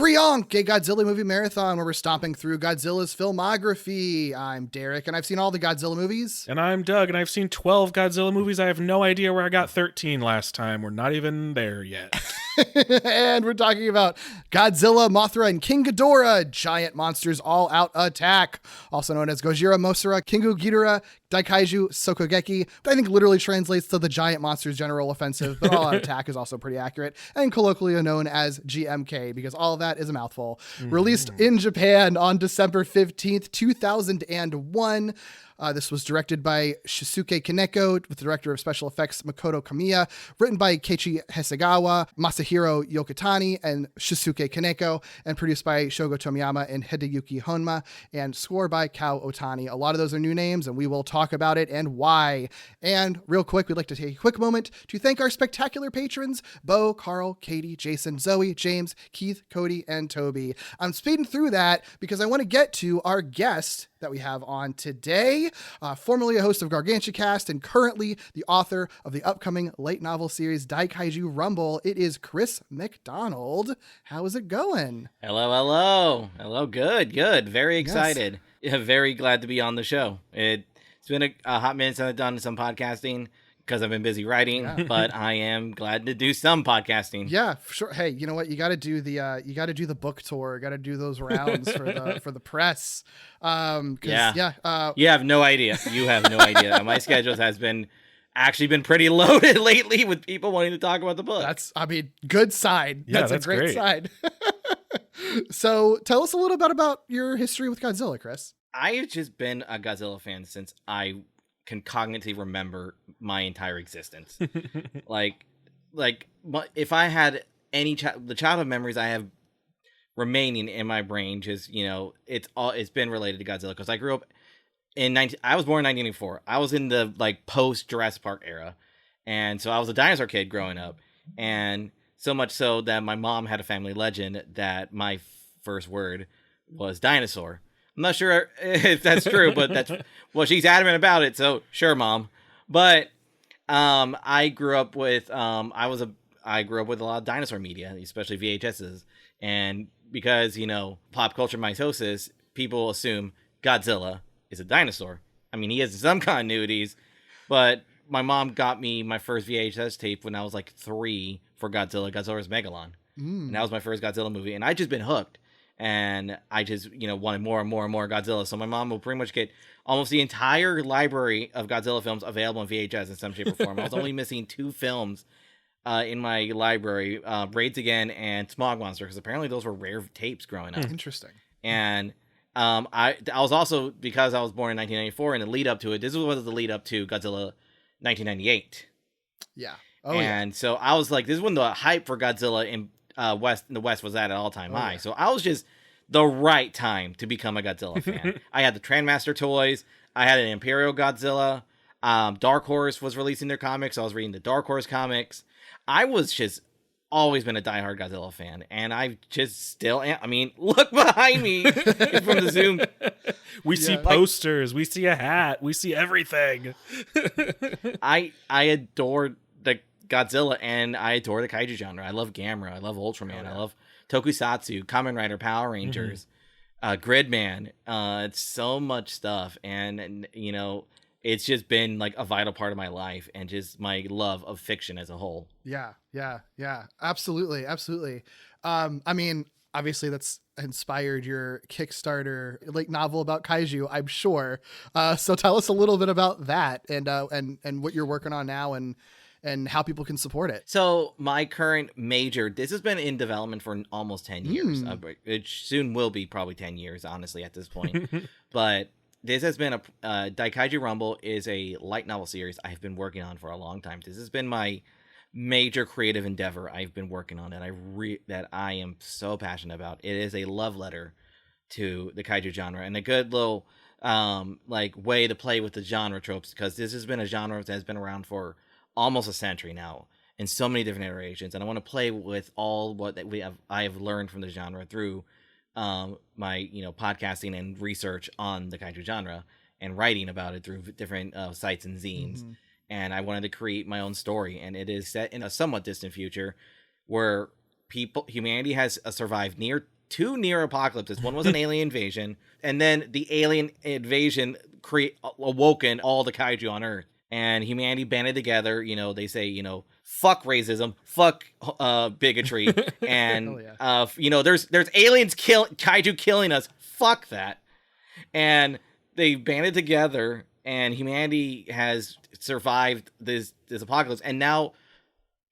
Brionk, a Godzilla movie marathon where we're stomping through Godzilla's filmography. I'm Derek, and I've seen all the Godzilla movies. And I'm Doug, and I've seen 12 Godzilla movies. I have no idea where I got 13 last time. We're not even there yet. And we're talking about Godzilla, Mothra, and King Ghidorah, Giant Monsters All-Out Attack, also known as Gojira, Mosura, Kingu Ghidorah, Daikaiju, Sokogeki. I think literally translates to the Giant Monsters General Offensive, but All-Out Attack is also pretty accurate, and colloquially known as GMK, because all of that is a mouthful. Released in Japan on December 15th, 2001. This was directed by Shusuke Kaneko, with the director of special effects Makoto Kamiya, written by Keiichi Hasegawa, Masahiro Yokotani, and Shusuke Kaneko, and produced by Shogo Tomiyama and Hideyuki Honma, and score by Kao Otani. A lot of those are new names, and we will talk about it and why. And real quick, we'd like to take a quick moment to thank our spectacular patrons, Bo, Carl, Katie, Jason, Zoe, James, Keith, Cody, and Toby. I'm speeding through that because I want to get to our guest that we have on today, formerly a host of GargantuaCast and currently the author of the upcoming light novel series Daikaiju Rumble. It is Chris McDonald. How is it going? Hello. Good. Very excited. Yes. Yeah, very glad to be on the show. It's been a hot minute since I've done some podcasting because I've been busy writing, but I am glad to do some podcasting. Yeah, for sure. Hey, you know what? You got to do the book tour. You got to do those rounds for the press. You have no idea. My schedule has been pretty loaded lately with people wanting to talk about the book. Good sign. Yeah, that's a great sign. So tell us a little bit about your history with Godzilla, Chris. I've just been a Godzilla fan since I can cognitively remember my entire existence. like if I had any the childhood memories I have remaining in my brain, just it's been related to Godzilla because I grew up I was born in 1984. I was in the post Jurassic Park era, and so I was a dinosaur kid growing up, and so much so that my mom had a family legend that my first word was dinosaur. I'm not sure if that's true, but she's adamant about it. So sure, Mom. But I grew up with I grew up with a lot of dinosaur media, especially VHSs, and because pop culture mitosis, people assume Godzilla is a dinosaur. I mean, he has some continuities, but my mom got me my first VHS tape when I was 3 for Godzilla's Megalon, and that was my first Godzilla movie, and I just been hooked. And I just, wanted more and more and more Godzilla. So my mom will pretty much get almost the entire library of Godzilla films available in VHS in some shape or form. I was only missing 2 films in my library, Raids Again and Smog Monster, because apparently those were rare tapes growing up. Interesting. And I was also, because I was born in 1994, in the lead up to it, this was the lead up to Godzilla 1998. Yeah. And so I was like, this is when the hype for Godzilla in the West was at an all-time high. So I was just the right time to become a Godzilla fan. I had the Trendmaster toys. I had an Imperial Godzilla. Dark Horse was releasing their comics. So I was reading the Dark Horse comics. I was just always been a diehard Godzilla fan, and I just still am. I mean, look behind me from the Zoom. We see posters. We see a hat. We see everything. I adore the Godzilla, and I adore the kaiju genre. I love Gamera. I love Ultraman. I love Tokusatsu, Kamen Rider, Power Rangers, Gridman. It's so much stuff, and it's just been a vital part of my life and just my love of fiction as a whole. Yeah. Absolutely. I mean, obviously that's inspired your Kickstarter novel about kaiju, I'm sure. So tell us a little bit about that and what you're working on now and how people can support it. So my current this has been in development for almost 10 years. It soon will be probably 10 years, honestly, at this point. But this has been Daikaiju Rumble is a light novel series I have been working on for a long time. This has been my major creative endeavor I've been working on, and that I am so passionate about. It is a love letter to the kaiju genre, and a good little way to play with the genre tropes, because this has been a genre that has been around for almost a century now in so many different iterations, and I want to play with all what I have learned from the genre through my podcasting and research on the kaiju genre and writing about it through different sites and zines. And I wanted to create my own story, and it is set in a somewhat distant future where humanity has survived near two near apocalypses. One was an alien invasion, and then the alien invasion awoken all the kaiju on Earth. And humanity banded together. You know, they say, you know, fuck racism, fuck bigotry, and you know, there's aliens kaiju killing us. Fuck that. And they banded together, and humanity has survived this apocalypse. And now,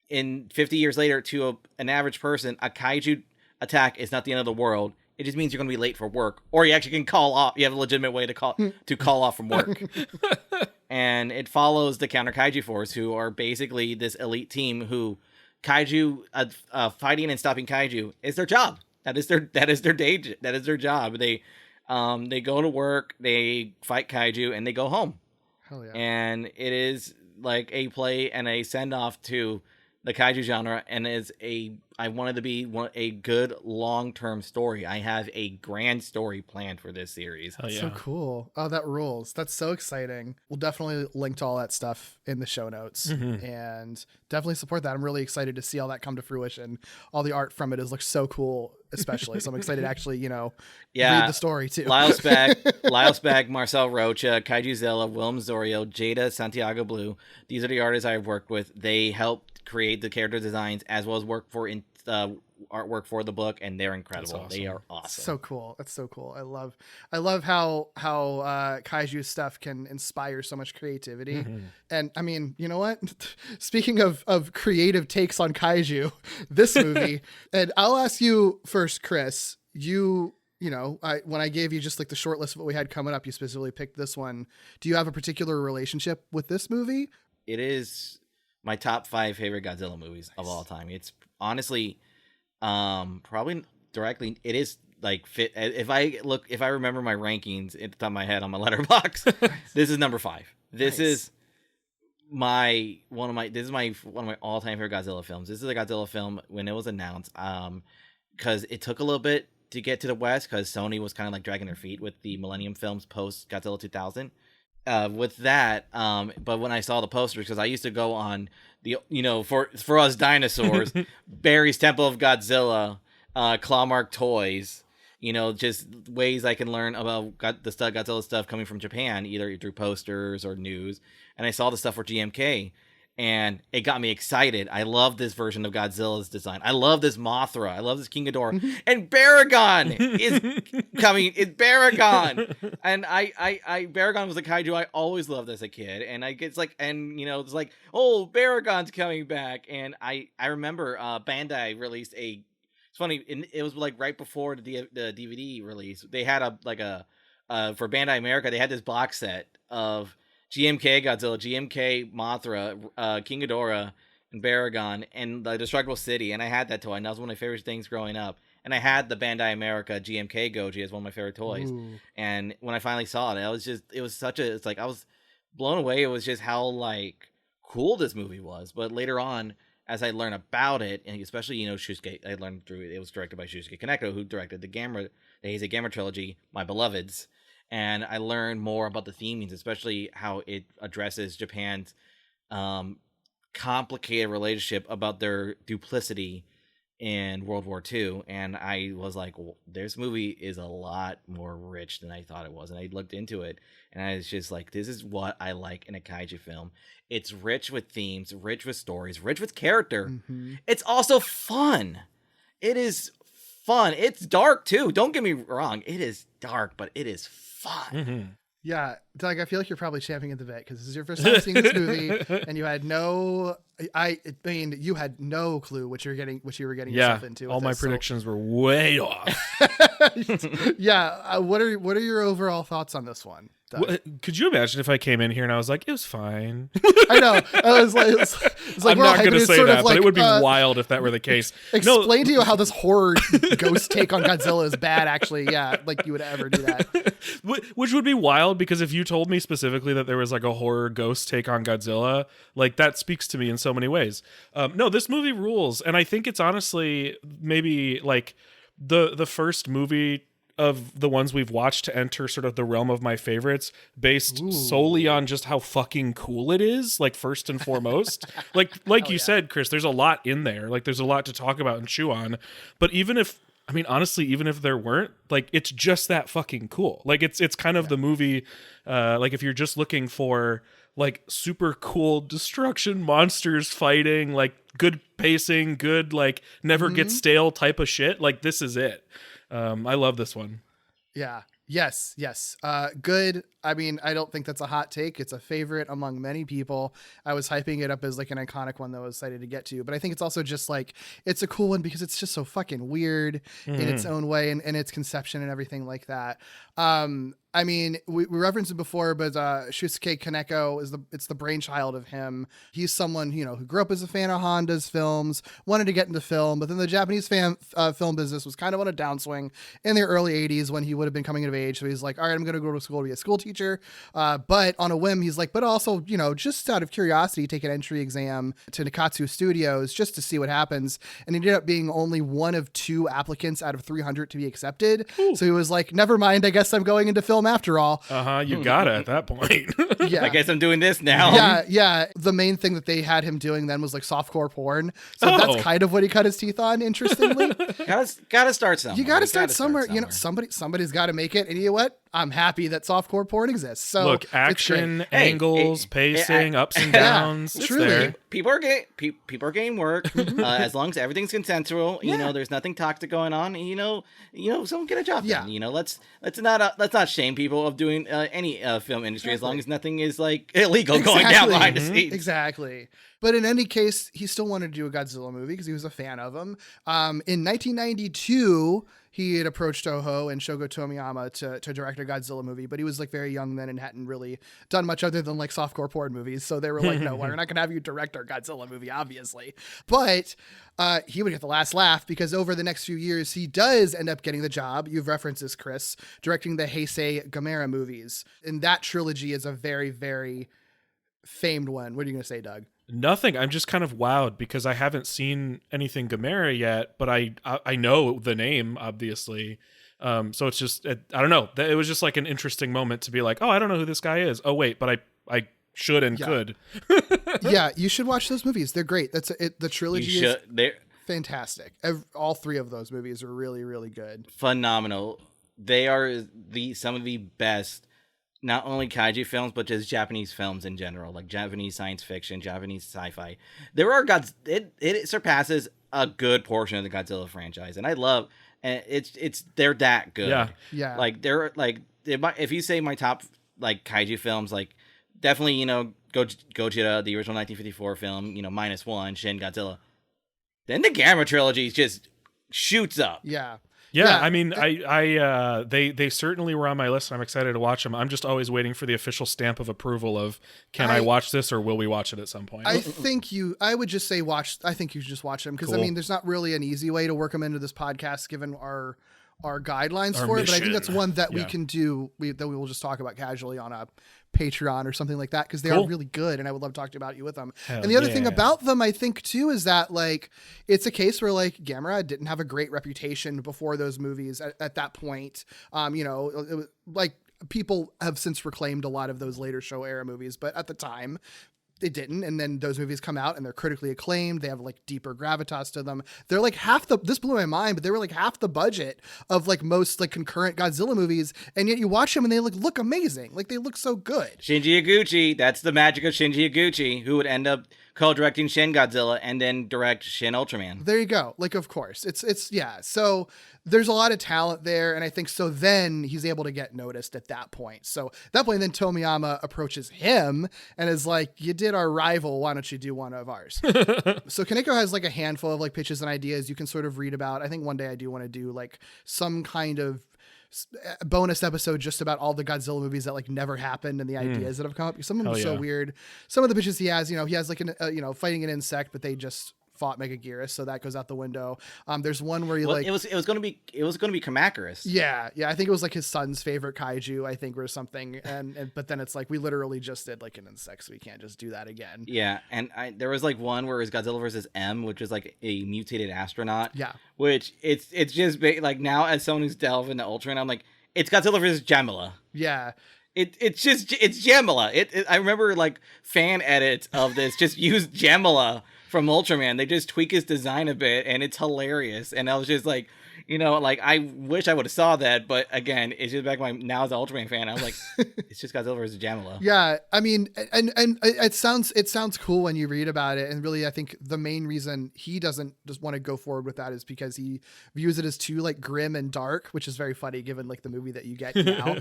in 50 years later, to an average person, a kaiju attack is not the end of the world. It just means you're going to be late for work, or you actually can call off. You have a legitimate way to call off from work. And it follows the counter kaiju force, who are basically this elite team who kaiju fighting and stopping kaiju is their job. That is their job. They go to work, they fight kaiju, and they go home. Hell yeah. And it is like a play and a send off to the kaiju genre, and I wanted to be a good long-term story. I have a grand story planned for this series. That's so cool. Oh, that rules. That's so exciting. We'll definitely link to all that stuff in the show notes, and definitely support that. I'm really excited to see all that come to fruition. All the art from it looks so cool, especially. So I'm excited to actually, read the story too. Lyle Speck, Marcel Rocha, Kaijuzilla, Willem Zorio, Jada Santiago Blue. These are the artists I've worked with. They helped create the character designs as well as work for artwork for the book, and they're incredible. Awesome. They are awesome. So cool. That's so cool. I love how kaiju stuff can inspire so much creativity. And I mean, you know what? Speaking of creative takes on kaiju, this movie, and I'll ask you first, Chris. When I gave you just like the short list of what we had coming up, you specifically picked this one. Do you have a particular relationship with this movie? It is my top 5 favorite Godzilla movies of all time. It's honestly, probably directly, it is like fit. If I remember my rankings at the top of my head on my letterbox, this is number 5. This is one of my all-time favorite Godzilla films. This is a Godzilla film when it was announced, because it took a little bit to get to the West, because Sony was kind of like dragging their feet with the Millennium films post Godzilla 2000. With that, but when I saw the posters, because I used to go on for us dinosaurs, Barry's Temple of Godzilla, Clawmark Toys, just ways I can learn about Godzilla stuff coming from Japan, either through posters or news. And I saw the stuff for GMK, and it got me excited. I love this version of Godzilla's design. I love this Mothra. I love this King Ghidorah. And Baragon is coming. It's Baragon. And Baragon was a kaiju I always loved as a kid. And it's like, oh, Baragon's coming back. And I remember Bandai released it's funny, it was like right before the DVD release. They had for Bandai America, they had this box set of GMK Godzilla, GMK Mothra, King Ghidorah, and Baragon, and the Destructible City. And I had that toy, and that was one of my favorite things growing up. And I had the Bandai America GMK Goji as one of my favorite toys. Ooh. And when I finally saw it, I was blown away. It was just how cool this movie was. But later on, as I learned about it, and especially, Shusuke, I learned through it was directed by Shusuke Kaneko, who directed the Heisei Gamera trilogy, My Beloveds. And I learned more about the themings, especially how it addresses Japan's complicated relationship about their duplicity in World War II. And I was like, well, this movie is a lot more rich than I thought it was. And I looked into it, and I was just like, this is what I like in a kaiju film. It's rich with themes, rich with stories, rich with character. Mm-hmm. It's also fun. It is fun. It's dark, too. Don't get me wrong. It is dark, but it is fun. Mm-hmm. Yeah, Doug, I feel like you're probably champing at the bit because this is your first time seeing this movie, and you had you had no clue what you were getting yourself into. All my predictions were way off. Yeah, what are your overall thoughts on this one? Could you imagine if I came in here and I was like, it was fine? I know. I was like, I'm not going to say that, but it would be wild if that were the case. Explain to you how this horror ghost take on Godzilla is bad, actually. Yeah, like you would ever do that. Which would be wild, because if you told me specifically that there was a horror ghost take on Godzilla, that speaks to me in so many ways. No, this movie rules. And I think it's honestly maybe the first movie of the ones we've watched to enter sort of the realm of my favorites based solely on just how fucking cool it is, first and foremost. You said, Chris, there's a lot in there. There's a lot to talk about and chew on. But even if I mean, honestly, even if there weren't, like, it's just that fucking cool. Like, it's kind of the movie, like, if you're just looking for, like, super cool destruction, monsters fighting, like, good pacing, good, like, never get stale type of shit, like, this is it. I love this one. Yeah. Yes. Good. I mean, I don't think that's a hot take. It's a favorite among many people. I was hyping it up as like an iconic one that I was excited to get to, but I think it's also just like, it's a cool one because it's just so fucking weird in its own way and its conception and everything like that. I mean, we referenced it before, but Shusuke Kaneko it's the brainchild of him. He's someone, you know, who grew up as a fan of Honda's films, wanted to get into film, but then the Japanese film business was kind of on a downswing in the early 80s when he would have been coming of age. So he's like, all right, I'm going to go to school to be a school teacher. But on a whim, he's like, but also, you know, just out of curiosity, take an entry exam to Nikatsu Studios just to see what happens. And he ended up being only one of 2 applicants out of 300 to be accepted. Ooh. So he was like, never mind, I guess I'm going into film after all. You got it at that point. Yeah. I guess I'm doing this now. Yeah. The main thing that they had him doing then was like softcore porn. So that's kind of what he cut his teeth on, interestingly. Gotta start somewhere. You gotta start somewhere. You know, somebody's got to make it. And you know what? I'm happy that softcore porn exists. So look, action, angles, pacing, ups and downs. Yeah, truly. People are getting work. As long as everything's consensual, you know, there's nothing toxic going on. And, you know, someone get a job done. You know, let's not shame people of doing any film industry as long as nothing is like illegal going down behind the scenes. Exactly. But in any case, he still wanted to do a Godzilla movie because he was a fan of him. In 1992, he had approached Toho and Shogo Tomiyama to direct a Godzilla movie, but he was like very young then and hadn't really done much other than like softcore porn movies. So they were like, no, we're not going to have you direct our Godzilla movie, obviously. But he would get the last laugh because over the next few years, he does end up getting the job. You've referenced this, Chris, directing the Heisei Gamera movies. And that trilogy is a very, very famed one. What are you going to say, Doug? Nothing. I'm just kind of wowed because I haven't seen anything Gamera yet, but I know the name, obviously. So it's just, I don't know. It was just like an interesting moment to be like, oh, I don't know who this guy is. Oh, wait, but I should and could. Yeah, you should watch those movies. They're great. That's it. The trilogy is fantastic. All 3 of those movies are really, really good. Phenomenal. They are some of the best, not only kaiju films, but just Japanese films in general, like Japanese science fiction, Japanese sci-fi. There are it surpasses a good portion of the Godzilla franchise, and I love. And they're that good. Yeah. Like they're like, if you say my top like kaiju films, like definitely, you know, Gojira, the original 1954 film, you know, -1, Shin Godzilla. Then the Gamera trilogy just shoots up. Yeah, I mean, they certainly were on my list. I'm excited to watch them. I'm just always waiting for the official stamp of approval of can I watch this or will we watch it at some point? I would just say watch. I think you should just watch them because I mean, there's not really an easy way to work them into this podcast given our guidelines for it. But I think that's one that we can do. That we will just talk about casually on a Patreon or something like that because they are really good and I would love to talk about you with them. And the other thing about them I think too is that like it's a case where like Gamera didn't have a great reputation before those movies at that point. You know, it was like people have since reclaimed a lot of those later show era movies, but at the time they didn't. And then those movies come out and they're critically acclaimed. They have like deeper gravitas to them. They're like this blew my mind, but they were like half the budget of like most like concurrent Godzilla movies. And yet you watch them and they look amazing. Like they look so good. Shinji Higuchi. That's the magic of Shinji Higuchi, who would end up co-directing Shin Godzilla and then direct Shin Ultraman. There you go. Like, of course it's yeah. So there's a lot of talent there. And I think so then he's able to get noticed at that point. So at that point, then Tomiyama approaches him and is like, you did our rival. Why don't you do one of ours? So Kaneko has like a handful of like pitches and ideas you can sort of read about. I think one day I do want to do like some kind of bonus episode just about all the Godzilla movies that like never happened and the ideas that have come up. Some of them are so weird. Some of the pitches he has, you know, he has like fighting an insect, but they just fought Megaguirus, so that goes out the window. There's one where it was going to be Kamacuras. Yeah, I think it was like his son's favorite kaiju, I think, or something. And but then it's like we literally just did like an insect, so we can't just do that again. Yeah, and there was like one where it was Godzilla versus M, which is like a mutated astronaut. Yeah, which it's just like now as someone who's delved into Ultraman, I'm like, it's Godzilla versus Jamila. Yeah. It's Jamila. I remember like fan edits of this just use Jamila from Ultraman. They just tweak his design a bit and it's hilarious. And I was just like, You know, like I wish I would have saw that, but again, it's just back when now as an Ultraman fan, I was like, it's just Godzilla versus Jamila. Yeah, I mean, and it sounds cool when you read about it, and really, I think the main reason he doesn't just want to go forward with that is because he views it as too like grim and dark, which is very funny given like the movie that you get now.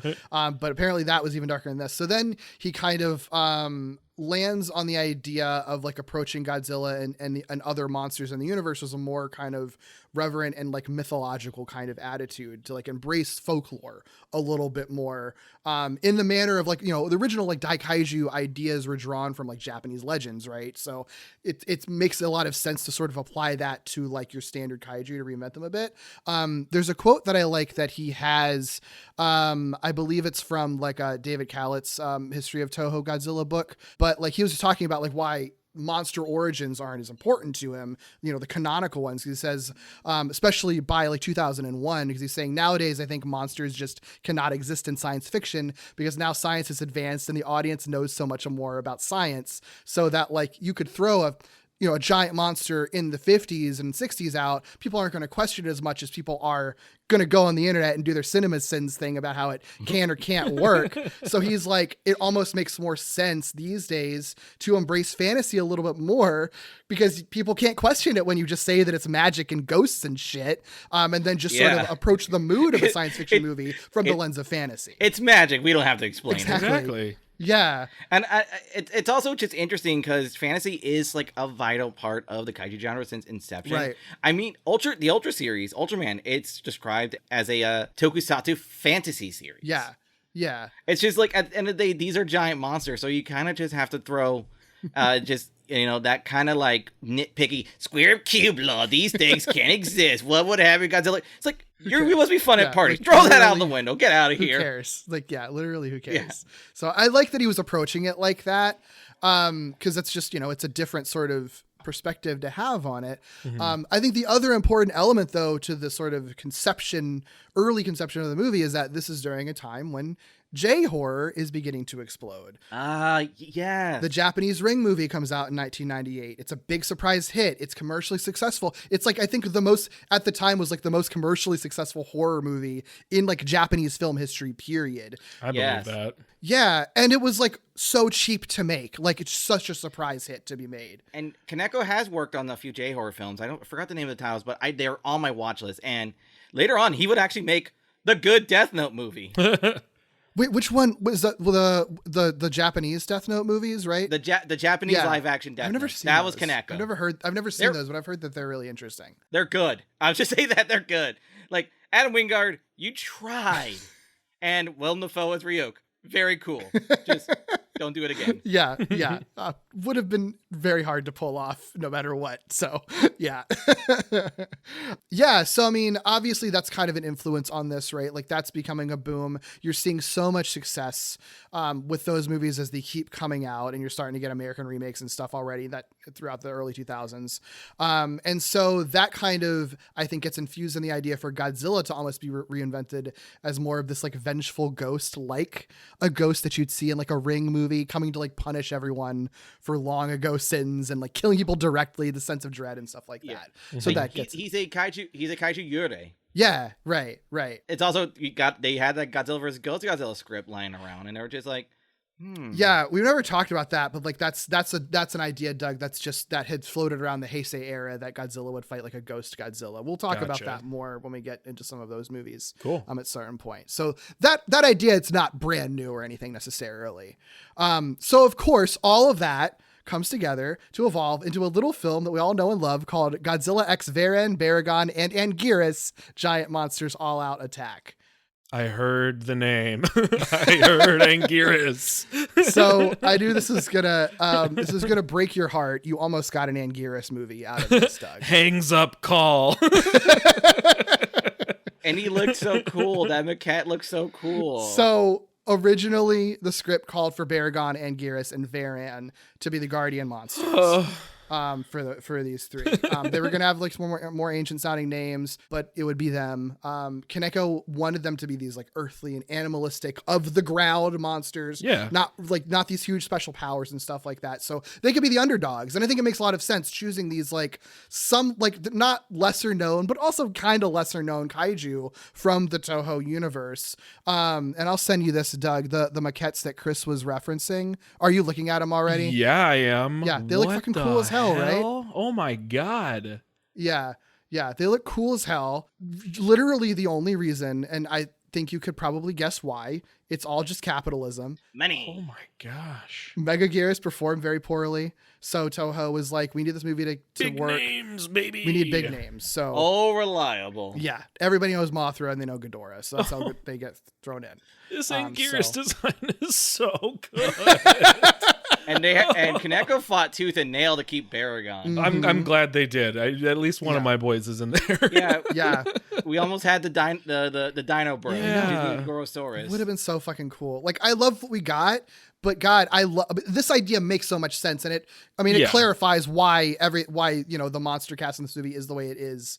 But apparently that was even darker than this. So then he kind of lands on the idea of like approaching Godzilla and other monsters in the universe as a more kind of reverent and like mythological kind of attitude to like embrace folklore a little bit more, in the manner of like, you know, the original like Daikaiju ideas were drawn from like Japanese legends, right? So it makes a lot of sense to sort of apply that to like your standard kaiju to reinvent them a bit. There's a quote that I like that he has, I believe it's from like David Kalat's History of Toho Godzilla book, but like he was talking about like why monster origins aren't as important to him, you know, the canonical ones. He says, especially by like 2001, because he's saying nowadays, I think monsters just cannot exist in science fiction because now science is advanced and the audience knows so much more about science, so that like you could throw a giant monster in the 50s and 60s out, people aren't going to question it as much as people are going to go on the internet and do their cinema sins thing about how it can or can't work. So he's like, it almost makes more sense these days to embrace fantasy a little bit more because people can't question it when you just say that it's magic and ghosts and shit. And then just sort of approach the mood of a science fiction movie from the lens of fantasy. It's magic. We don't have to explain Exactly. Yeah. And it's also just interesting because fantasy is like a vital part of the kaiju genre since inception. Right. I mean, the Ultra series, Ultraman, it's described as a tokusatsu fantasy series. Yeah. Yeah. It's just like at the end of the day, these are giant monsters. So you kind of just have to throw just, you know, that kind of like nitpicky square cube law. These things can't exist. What would happen, Godzilla? It's like, we must be fun at parties. Like, throw that out the window. Get out of here. Who cares? Like, yeah, literally, who cares? Yeah. So I like that he was approaching it like that, because that's just, you know, it's a different sort of perspective to have on it. I think the other important element, though, to the sort of early conception of the movie is that this is during a time when J-horror is beginning to explode. Yeah. The Japanese Ring movie comes out in 1998. It's a big surprise hit. It's commercially successful. It's like, I think at the time was like the most commercially successful horror movie in like Japanese film history, period. I believe that. Yeah. And it was like so cheap to make. Like it's such a surprise hit to be made. And Kaneko has worked on a few J-horror films. I forgot the name of the titles, but they're on my watch list. And later on, he would actually make the good Death Note movie. Wait, which one was that? The Japanese Death Note movies, right? The Japanese live action Death Note. I've never seen that. Those. Was Kaneko. I've never seen those, but I've heard that they're really interesting. They're good. I'll just say that they're good. Like Adam Wingard, you tried, and Willem Dafoe as Ryuk. Very cool. Just don't do it again. Yeah. Would have been very hard to pull off no matter what. So, yeah. Yeah. So, I mean, obviously that's kind of an influence on this, right? Like that's becoming a boom. You're seeing so much success with those movies as they keep coming out, and you're starting to get American remakes and stuff already that throughout the early 2000s. And so that kind of, I think, gets infused in the idea for Godzilla to almost be reinvented as more of this like vengeful ghost, like a ghost that you'd see in like a Ring movie coming to like punish everyone for long ago sins and like killing people directly, the sense of dread and stuff like that. So that gets he's a kaiju yurei. Yeah, right. It's also they had that Godzilla vs. Godzilla script lying around, and they were just like, Yeah, we've never talked about that, but like that's an idea, Doug. That had floated around the Heisei era that Godzilla would fight like a ghost Godzilla. We'll talk about that more when we get into some of those movies. Cool. At a certain point. So that idea, it's not brand new or anything necessarily. So of course, all of that comes together to evolve into a little film that we all know and love called Godzilla X Varan, Baragon, and Anguirus: Giant Monsters All Out Attack. I heard the name. I heard Anguirus. So I knew this is gonna break your heart. You almost got an Anguirus movie out of this, Doug. Hangs up call. And he looked so cool. That maquette looked so cool. So originally the script called for Baragon, Anguirus, and Varan to be the guardian monsters. for these three. They were gonna have like some more ancient sounding names, but it would be them. Kaneko wanted them to be these like earthly and animalistic of the ground monsters. Yeah. Not these huge special powers and stuff like that. So they could be the underdogs. And I think it makes a lot of sense choosing these like some like not lesser known, but also kind of lesser known kaiju from the Toho universe. And I'll send you this, Doug, the maquettes that Chris was referencing. Are you looking at them already? Yeah, I am. Yeah, they look fucking cool as hell, right? Oh my God. Yeah, they look cool as hell. Literally the only reason, and I think you could probably guess why, it's all just capitalism. Money. Oh my gosh. Mega Gears performed very poorly, so Toho was like, we need this movie to Big work. names, baby. We need big names. So Reliable. yeah, everybody knows Mothra and they know Ghidorah, so that's how they get thrown in. This Gears design is so good. And Kaneko fought tooth and nail to keep Baragon. I'm glad they did. At least one of my boys is in there. Yeah. We almost had the Dino Bro. Yeah. Gorosaurus. Would have been so fucking cool. Like, I love what we got, but God, I love this idea. Makes so much sense, and it clarifies why the monster cast in this movie is the way it is.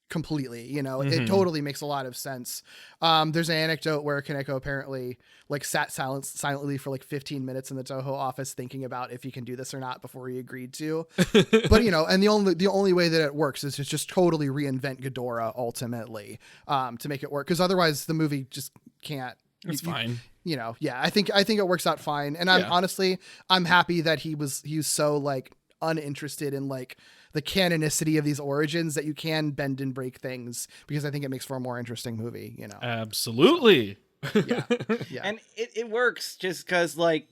Completely, it totally makes a lot of sense. There's an anecdote where Kaneko apparently like sat silently for like 15 minutes in the Toho office thinking about if he can do this or not before he agreed to. But and the only way that it works is to just totally reinvent Ghidorah ultimately to make it work, because otherwise the movie just can't. It's fine. I think it works out fine, and I'm happy that he was so like uninterested in like the canonicity of these origins, that you can bend and break things, because I think it makes for a more interesting movie, Absolutely. Yeah. And it works just because, like,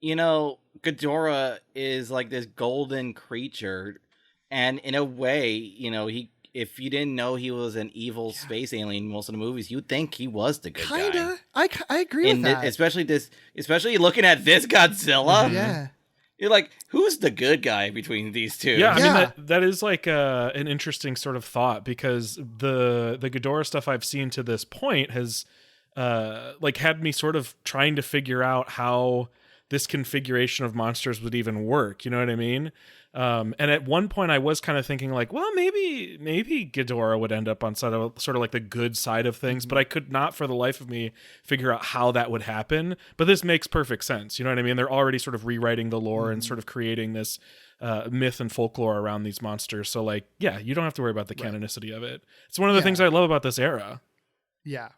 Ghidorah is like this golden creature, and in a way, if you didn't know he was an evil space alien in most of the movies, you'd think he was the good guy. Kinda. I agree with that. Especially looking at this Godzilla. Yeah. You're like, who's the good guy between these two? Yeah, I mean, that is like an interesting sort of thought, because the Ghidorah stuff I've seen to this point has like had me sort of trying to figure out how this configuration of monsters would even work. You know what I mean? And at one point I was kind of thinking like, well, maybe Ghidorah would end up on sort of like the good side of things, but I could not for the life of me figure out how that would happen. But this makes perfect sense. You know what I mean? They're already sort of rewriting the lore and sort of creating this myth and folklore around these monsters. So like, yeah, you don't have to worry about the canonicity of it. It's one of the things I love about this era. Yeah.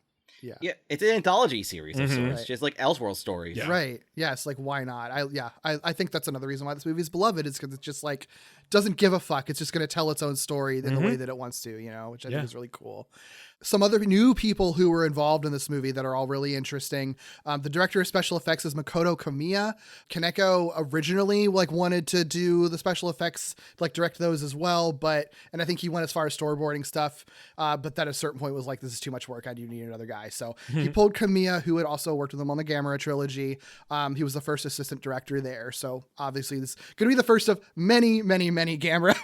Yeah, it's an anthology series of sorts, just like Elseworld stories. Yeah. Right. Yes. Like, why not? I think that's another reason why this movie is beloved, is because it's just like doesn't give a fuck. It's just going to tell its own story in the way that it wants to, which I think is really cool. Some other new people who were involved in this movie that are all really interesting. The director of special effects is Makoto Kamiya. Kaneko originally wanted to do the special effects, direct those as well, and I think he went as far as storyboarding stuff, but at a certain point was like, this is too much work. I do need another guy. So he pulled Kamiya, who had also worked with him on the Gamera trilogy. He was the first assistant director there. So obviously this is going to be the first of many, many, many Gamera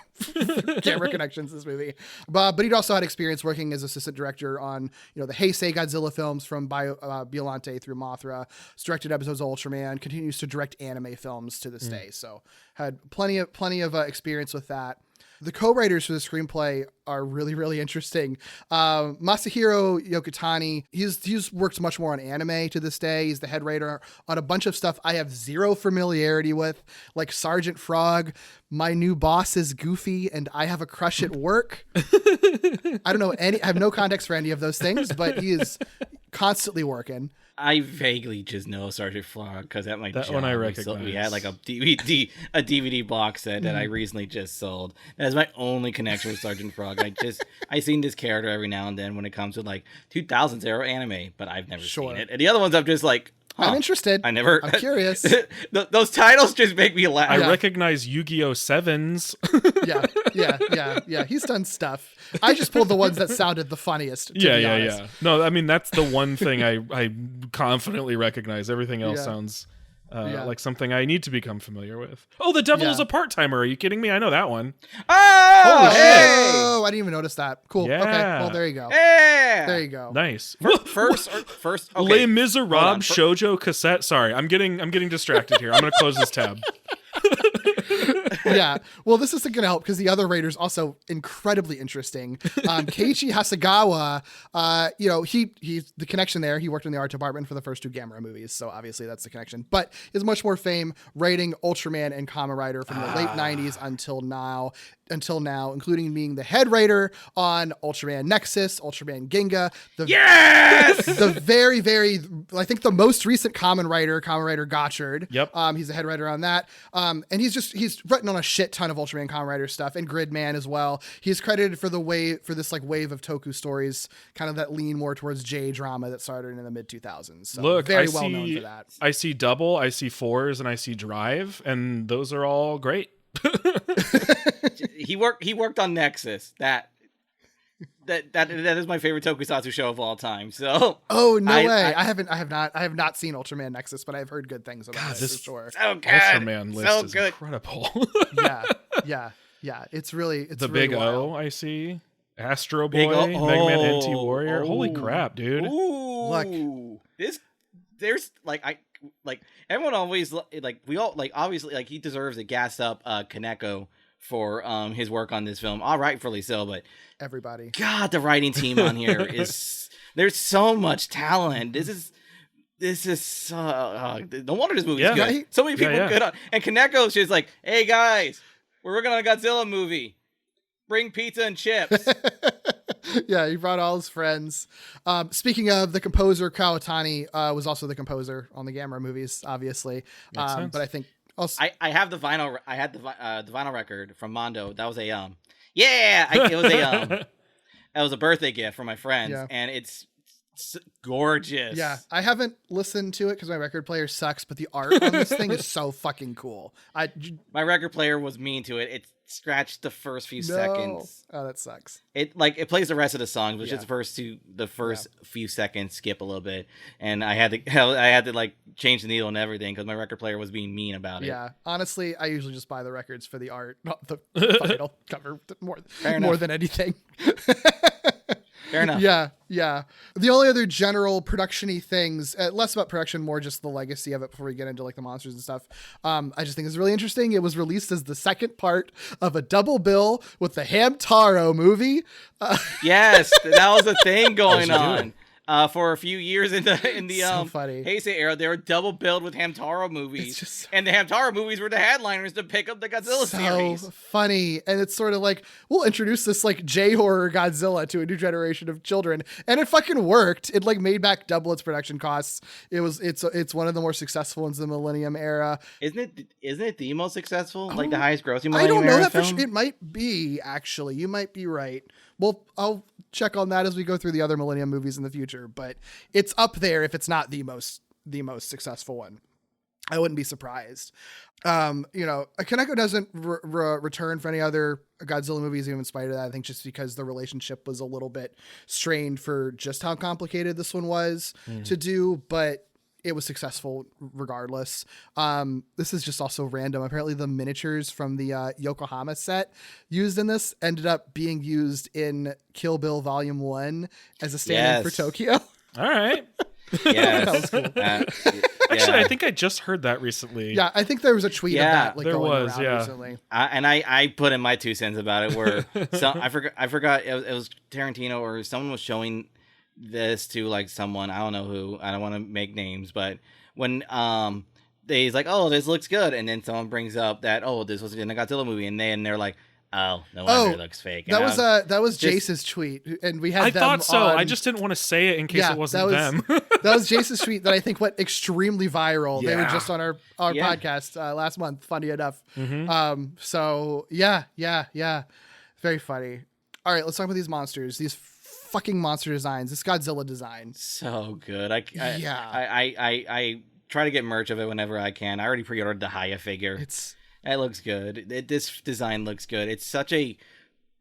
connections in this movie. But he'd also had experience working as assistant director on the Heisei Godzilla films from Biollante through Mothra. He's directed episodes of Ultraman, continues to direct anime films to this day. So had plenty of experience with that. The co-writers for the screenplay are really, really interesting. Masahiro Yokotani, he's worked much more on anime to this day. He's the head writer on a bunch of stuff I have zero familiarity with, like Sergeant Frog, My New Boss is Goofy, and I Have a Crush at Work. I don't know I have no context for any of those things, but he is constantly working. I vaguely just know Sergeant Frog because at my job one I recognize. we had like a DVD box set that I recently just sold. That's my only connection with Sergeant Frog. I seen this character every now and then when it comes to like 2000s era anime, but I've never seen it. And the other ones I'm just like, I'm interested. I'm curious. Those titles just make me laugh. I recognize Yu-Gi-Oh! 7s. Yeah. He's done stuff. I just pulled the ones that sounded the funniest. Yeah. No, I mean, that's the one thing I confidently recognize. Everything else sounds like something I need to become familiar with. Oh, the Devil is a part-timer. Are you kidding me? I know that one. Oh, holy shit. Oh, I didn't even notice that. Cool. Yeah. Okay. Well, there you go. Yeah. There you go. Nice. First. Okay. Les Miserables shoujo cassette. Sorry, I'm getting distracted here. I'm gonna close this tab. Yeah. Well, this isn't going to help because the other writer's also incredibly interesting. Keiichi Hasegawa, he's the connection there. He worked in the art department for the first 2 Gamera movies, so obviously that's the connection. But is much more fame writing Ultraman and Kamen Rider from the late 90s until now, including being the head writer on Ultraman Nexus, Ultraman Ginga. The very, very, I think the most recent Kamen Rider Gotchard. Yep. He's the head writer on that. And he's written on a shit ton of Ultraman Kamen Rider stuff and Gridman as well. He's credited for this like wave of Toku stories, kind of that lean more towards J drama that started in the mid 2000s. So Look, very well known for that. I see Double, I see Fours, and I see Drive, and those are all great. He worked on Nexus. That is my favorite tokusatsu show of all time. So way. I have not seen Ultraman Nexus, but I've heard good things about it for sure. So good. Ultraman list so is good. incredible. Yeah. It's really the really Big wild. O I see. Astro Big Boy, O. Mega Man NT Warrior. Holy crap, dude. Ooh. Look. There's everyone always we all obviously he deserves a gassed up Kaneko for his work on this film. All rightfully so, but everybody. God, the writing team on here is there's so much talent. This is no wonder this movie is good. Right? So many people good on, and Kaneko's just like, hey guys, we're working on a Godzilla movie. Bring pizza and chips. Yeah, he brought all his friends. Speaking of, the composer Kawatani was also the composer on the Gamera movies, obviously. But I think also I have the vinyl. I had the vinyl record from Mondo. That was it was a birthday gift for my friends, and it's gorgeous. Yeah, I haven't listened to it because my record player sucks, but the art on this thing is so fucking cool. My record player was mean to it. It scratched the first few seconds. Oh, that sucks. It plays the rest of the songs, but just the first few seconds skip a little bit, and I had to change the needle and everything because my record player was being mean about it. Yeah, honestly, I usually just buy the records for the art, not the vinyl cover more than anything. Fair enough. Yeah. The only other general production-y things, less about production, more just the legacy of it before we get into the monsters and stuff. I just think it's really interesting. It was released as the second part of a double bill with the Hamtaro movie. Yes, that was a thing going on. For a few years in the so funny. Heisei era, they were double billed with Hamtaro movies, and the Hamtaro movies were the headliners to pick up the Godzilla series. So funny, and it's sort of like we'll introduce this J-horror Godzilla to a new generation of children, and it fucking worked. It made back double its production costs. It's one of the more successful ones in the Millennium era. Isn't it the most successful, the highest grossing Millennium era film? I don't know that for sure. It might be, actually. You might be right. Well, I'll check on that as we go through the other Millennium movies in the future, but it's up there if it's not the most successful one. I wouldn't be surprised. Kaneko doesn't return for any other Godzilla movies, even in spite of that. I think just because the relationship was a little bit strained for just how complicated this one was to do, but it was successful regardless. This is just also random. Apparently the miniatures from the Yokohama set used in this ended up being used in Kill Bill Volume 1 as a stand-in for Tokyo. All right. Yeah, that was cool. Actually, I think I just heard that recently. Yeah, I think there was a tweet of that there going was, around recently. I put in my 2 cents about it where I forgot it was Tarantino or someone was showing this to someone, I don't know who, I don't want to make names, but when he's like, oh, this looks good, and then someone brings up that, oh, this was in a Godzilla movie, and they're like, oh, no wonder it looks fake. And that was Jace's tweet, and we had I them thought so. on... I just didn't want to say it in case it wasn't them. That was Jace's tweet that I think went extremely viral. They were just on our podcast last month, funny enough. So yeah, very funny. All right, let's talk about these monsters. These fucking monster designs. This Godzilla design, so good. I try to get merch of it whenever I can. I already pre-ordered the Haya figure. It looks good. This design looks good. It's such a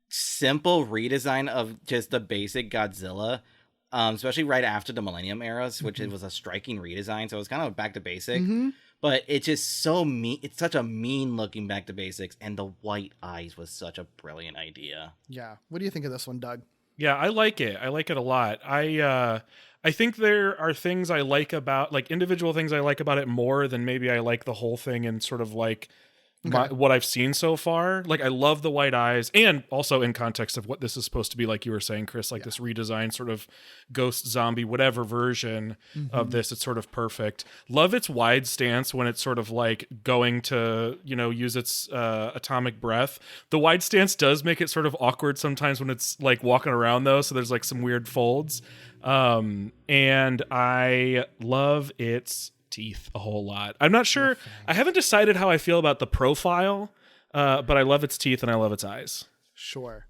simple redesign of just the basic Godzilla, especially right after the Millennium eras, which it was a striking redesign. So it's kind of back to basic, but it's just so mean. It's such a mean looking back to basics, and the white eyes was such a brilliant idea. Yeah. What do you think of this one, Doug? Yeah, I like it. I like it a lot. I think there are things I like about, individual things I like about it more than maybe I like the whole thing in sort of what I've seen so far. Like, I love the white eyes, and also in context of what this is supposed to be, like you were saying, Chris, like this redesigned sort of ghost zombie, whatever version of this, it's sort of perfect. Love its wide stance when it's sort of like going to, use its atomic breath. The wide stance does make it sort of awkward sometimes when it's like walking around though. So there's like some weird folds. And I love its teeth a whole lot. I'm not sure. I haven't decided how I feel about the profile, but I love its teeth and I love its eyes. Sure.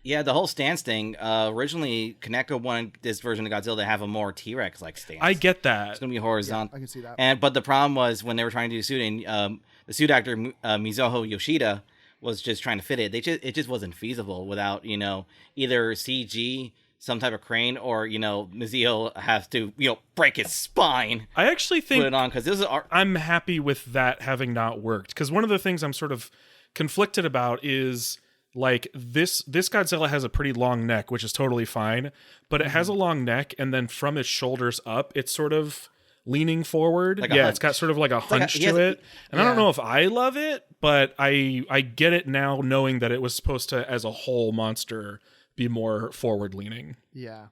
Yeah, the whole stance thing. Originally, Kaneko wanted this version of Godzilla to have a more T-Rex like stance. I get that. It's gonna be horizontal. I can see that. But the problem was when they were trying to do suiting, the suit actor Mizuho Yoshida was just trying to fit it. It just wasn't feasible without either CG, some type of crane, or Mizuho has to break his spine. I actually think put it on because this is I'm happy with that having not worked, because one of the things I'm sort of conflicted about is like this Godzilla has a pretty long neck, which is totally fine, but it has a long neck, and then from its shoulders up, it's sort of leaning forward. Like it's got sort of like a hunch to it, and I don't know if I love it, but I get it now, knowing that it was supposed to, as a whole monster, be more forward leaning. Yeah.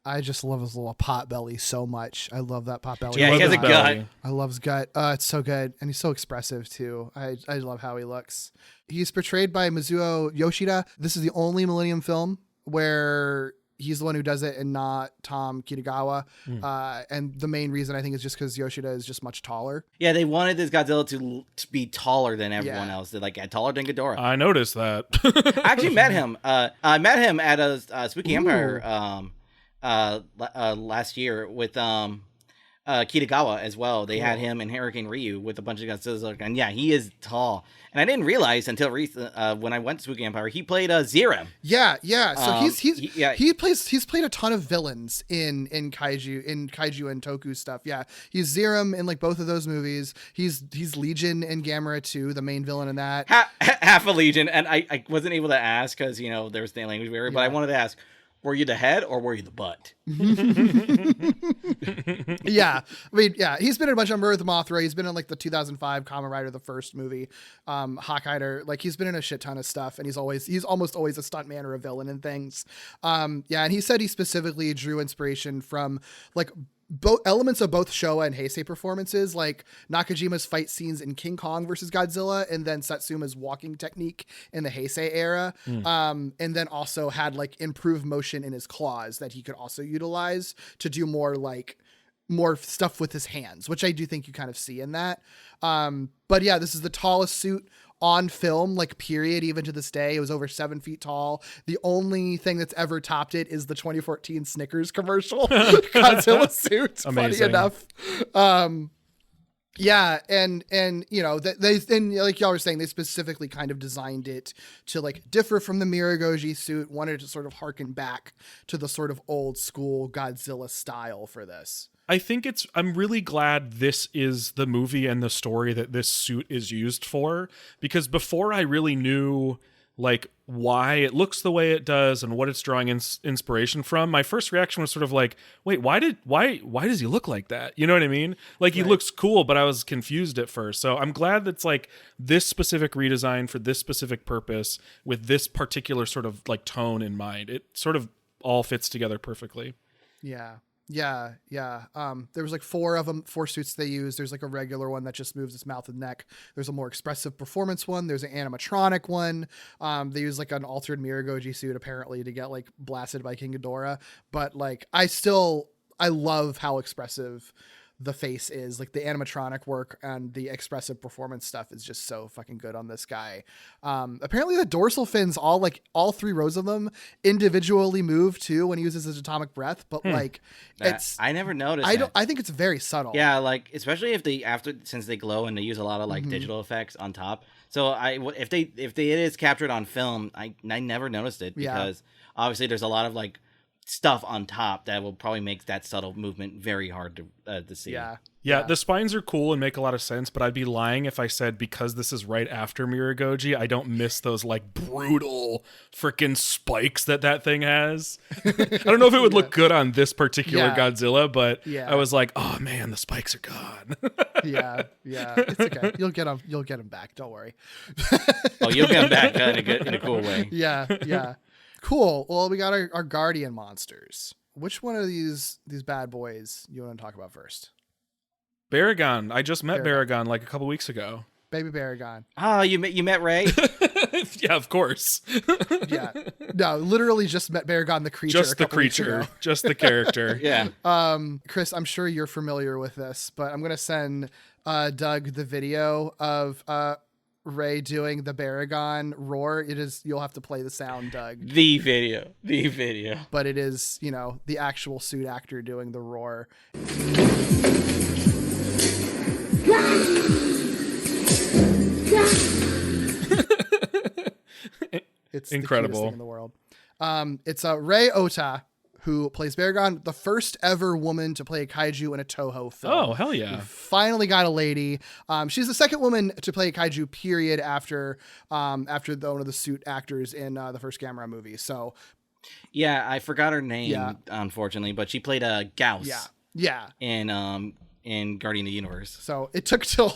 I just love his little pot belly so much. I love that pot belly. Yeah, he has a gut. I love his gut. It's so good, and he's so expressive too. I love how he looks. He's portrayed by Mizuho Yoshida. This is the only Millennium film where he's the one who does it and not Tom Kitagawa. And the main reason, I think, is just because Yoshida is just much taller. Yeah, they wanted this Godzilla to be taller than everyone else. They're like, taller than Ghidorah. I noticed that. I actually met him. I met him at a Spooky Empire last year with Kitagawa as well. They had him in Hurricane Ryu with a bunch of Godzilla, and he is tall. And I didn't realize until when I went to Spooky Empire, he played Zira. Yeah. So he's played a ton of villains in kaiju and Toku stuff. Yeah, he's Zerum in like both of those movies. He's Legion in Gamera 2, the main villain in that. Half a Legion, and I wasn't able to ask because there was the language barrier. But I wanted to ask, were you the head or were you the butt? Yeah. I mean, he's been in a bunch of Earth Mothra. He's been in like the 2005 Kamen Rider, the first movie, Hawkeye. Like, he's been in a shit ton of stuff, and he's almost always a stuntman or a villain in things. And he said he specifically drew inspiration from like both elements of both Showa and Heisei performances, like Nakajima's fight scenes in King Kong versus Godzilla, and then Satsuma's walking technique in the Heisei era. And then also had like improved motion in his claws that he could also utilize to do more stuff with his hands, which I do think you kind of see in that. But yeah, this is the tallest suit on film, like period, even to this day. It was over 7 feet tall. The only thing that's ever topped it is the 2014 Snickers commercial Godzilla suit. Funny enough. And like y'all were saying, they specifically kind of designed it to like differ from the Miragoji suit, wanted to sort of harken back to the sort of old school Godzilla style for this. I think I'm really glad this is the movie and the story that this suit is used for, because before I really knew like why it looks the way it does and what it's drawing inspiration from, my first reaction was sort of like, wait, why does he look like that? You know what I mean? Like, he looks cool, but I was confused at first. So I'm glad that's like this specific redesign for this specific purpose with this particular sort of like tone in mind. It sort of all fits together perfectly. Yeah. There was like 4 suits they used. There's like a regular one that just moves its mouth and neck. There's a more expressive performance one. There's an animatronic one. They use like an altered Miragoji suit apparently to get like blasted by King Ghidorah. But like, I love how expressive the face is. Like, the animatronic work and the expressive performance stuff is just so fucking good on this guy. Apparently the dorsal fins, all 3 rows of them individually move too when he uses his atomic breath, but like I never noticed. I think it's very subtle. Yeah, like especially if since they glow and they use a lot of like digital effects on top. So if it is captured on film, I never noticed it because obviously there's a lot of like stuff on top that will probably make that subtle movement very hard to see. Yeah, the spines are cool and make a lot of sense, but I'd be lying if I said because this is right after Miragoji, I don't miss those like brutal freaking spikes that thing has. I don't know if it would look good on this particular Godzilla, but I was like, oh man, the spikes are gone. yeah, it's okay. You'll get them back. Don't worry. Oh, you'll get them back in a cool way. Yeah. Cool. Well, we got our guardian monsters. Which one of these bad boys you want to talk about first? Baragon. I just met Baragon like a couple weeks ago. Baby Baragon. Oh, you met Ray? Yeah, of course. Yeah. No, literally just met Baragon the creature. Just the creature. Just the character. Yeah. Chris, I'm sure you're familiar with this, but I'm gonna send Doug the video of Ray doing the Baragon roar. You'll have to play the sound, Doug. The video. But it is, the actual suit actor doing the roar. It's incredible. The cutest thing in the world. It's Rei Ota, who plays Baragon, the first ever woman to play a kaiju in a Toho film. Oh, hell yeah. We finally got a lady. She's the second woman to play a kaiju, period, after one of the suit actors in the first Gamera movie. So, yeah, I forgot her name, unfortunately, but she played a Gauss. Yeah. In Guardian of the Universe. So it took till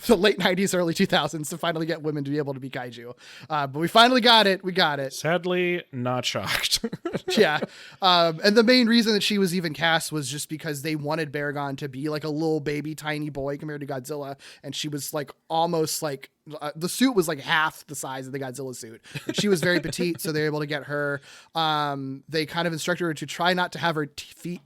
the late 90s, early 2000s to finally get women to be able to be kaiju. But we finally got it. We got it. Sadly, not shocked. Yeah. And the main reason that she was even cast was just because they wanted Baragon to be like a little baby tiny boy compared to Godzilla. And she was like almost like the suit was like half the size of the Godzilla suit. And she was very petite, so they were able to get her. They kind of instructed her to try not to have her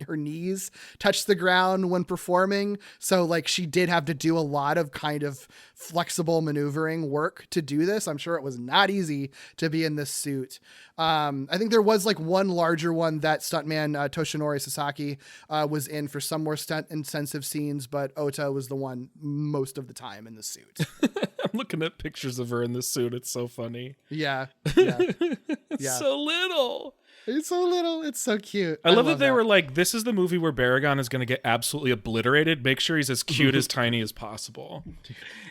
her knees touch the ground when performing. So like she did have to do a lot of kind of flexible maneuvering work to do this. I'm sure it was not easy to be in this suit. I think there was like one larger one that stuntman Toshinori Sasaki was in for some more stunt intensive scenes, but Ota was the one most of the time in the suit. I'm looking at pictures of her in this suit. It's so funny. Yeah. It's so little. It's so little. It's so cute. I love that they were like, this is the movie where Baragon is going to get absolutely obliterated. Make sure he's as cute as tiny as possible.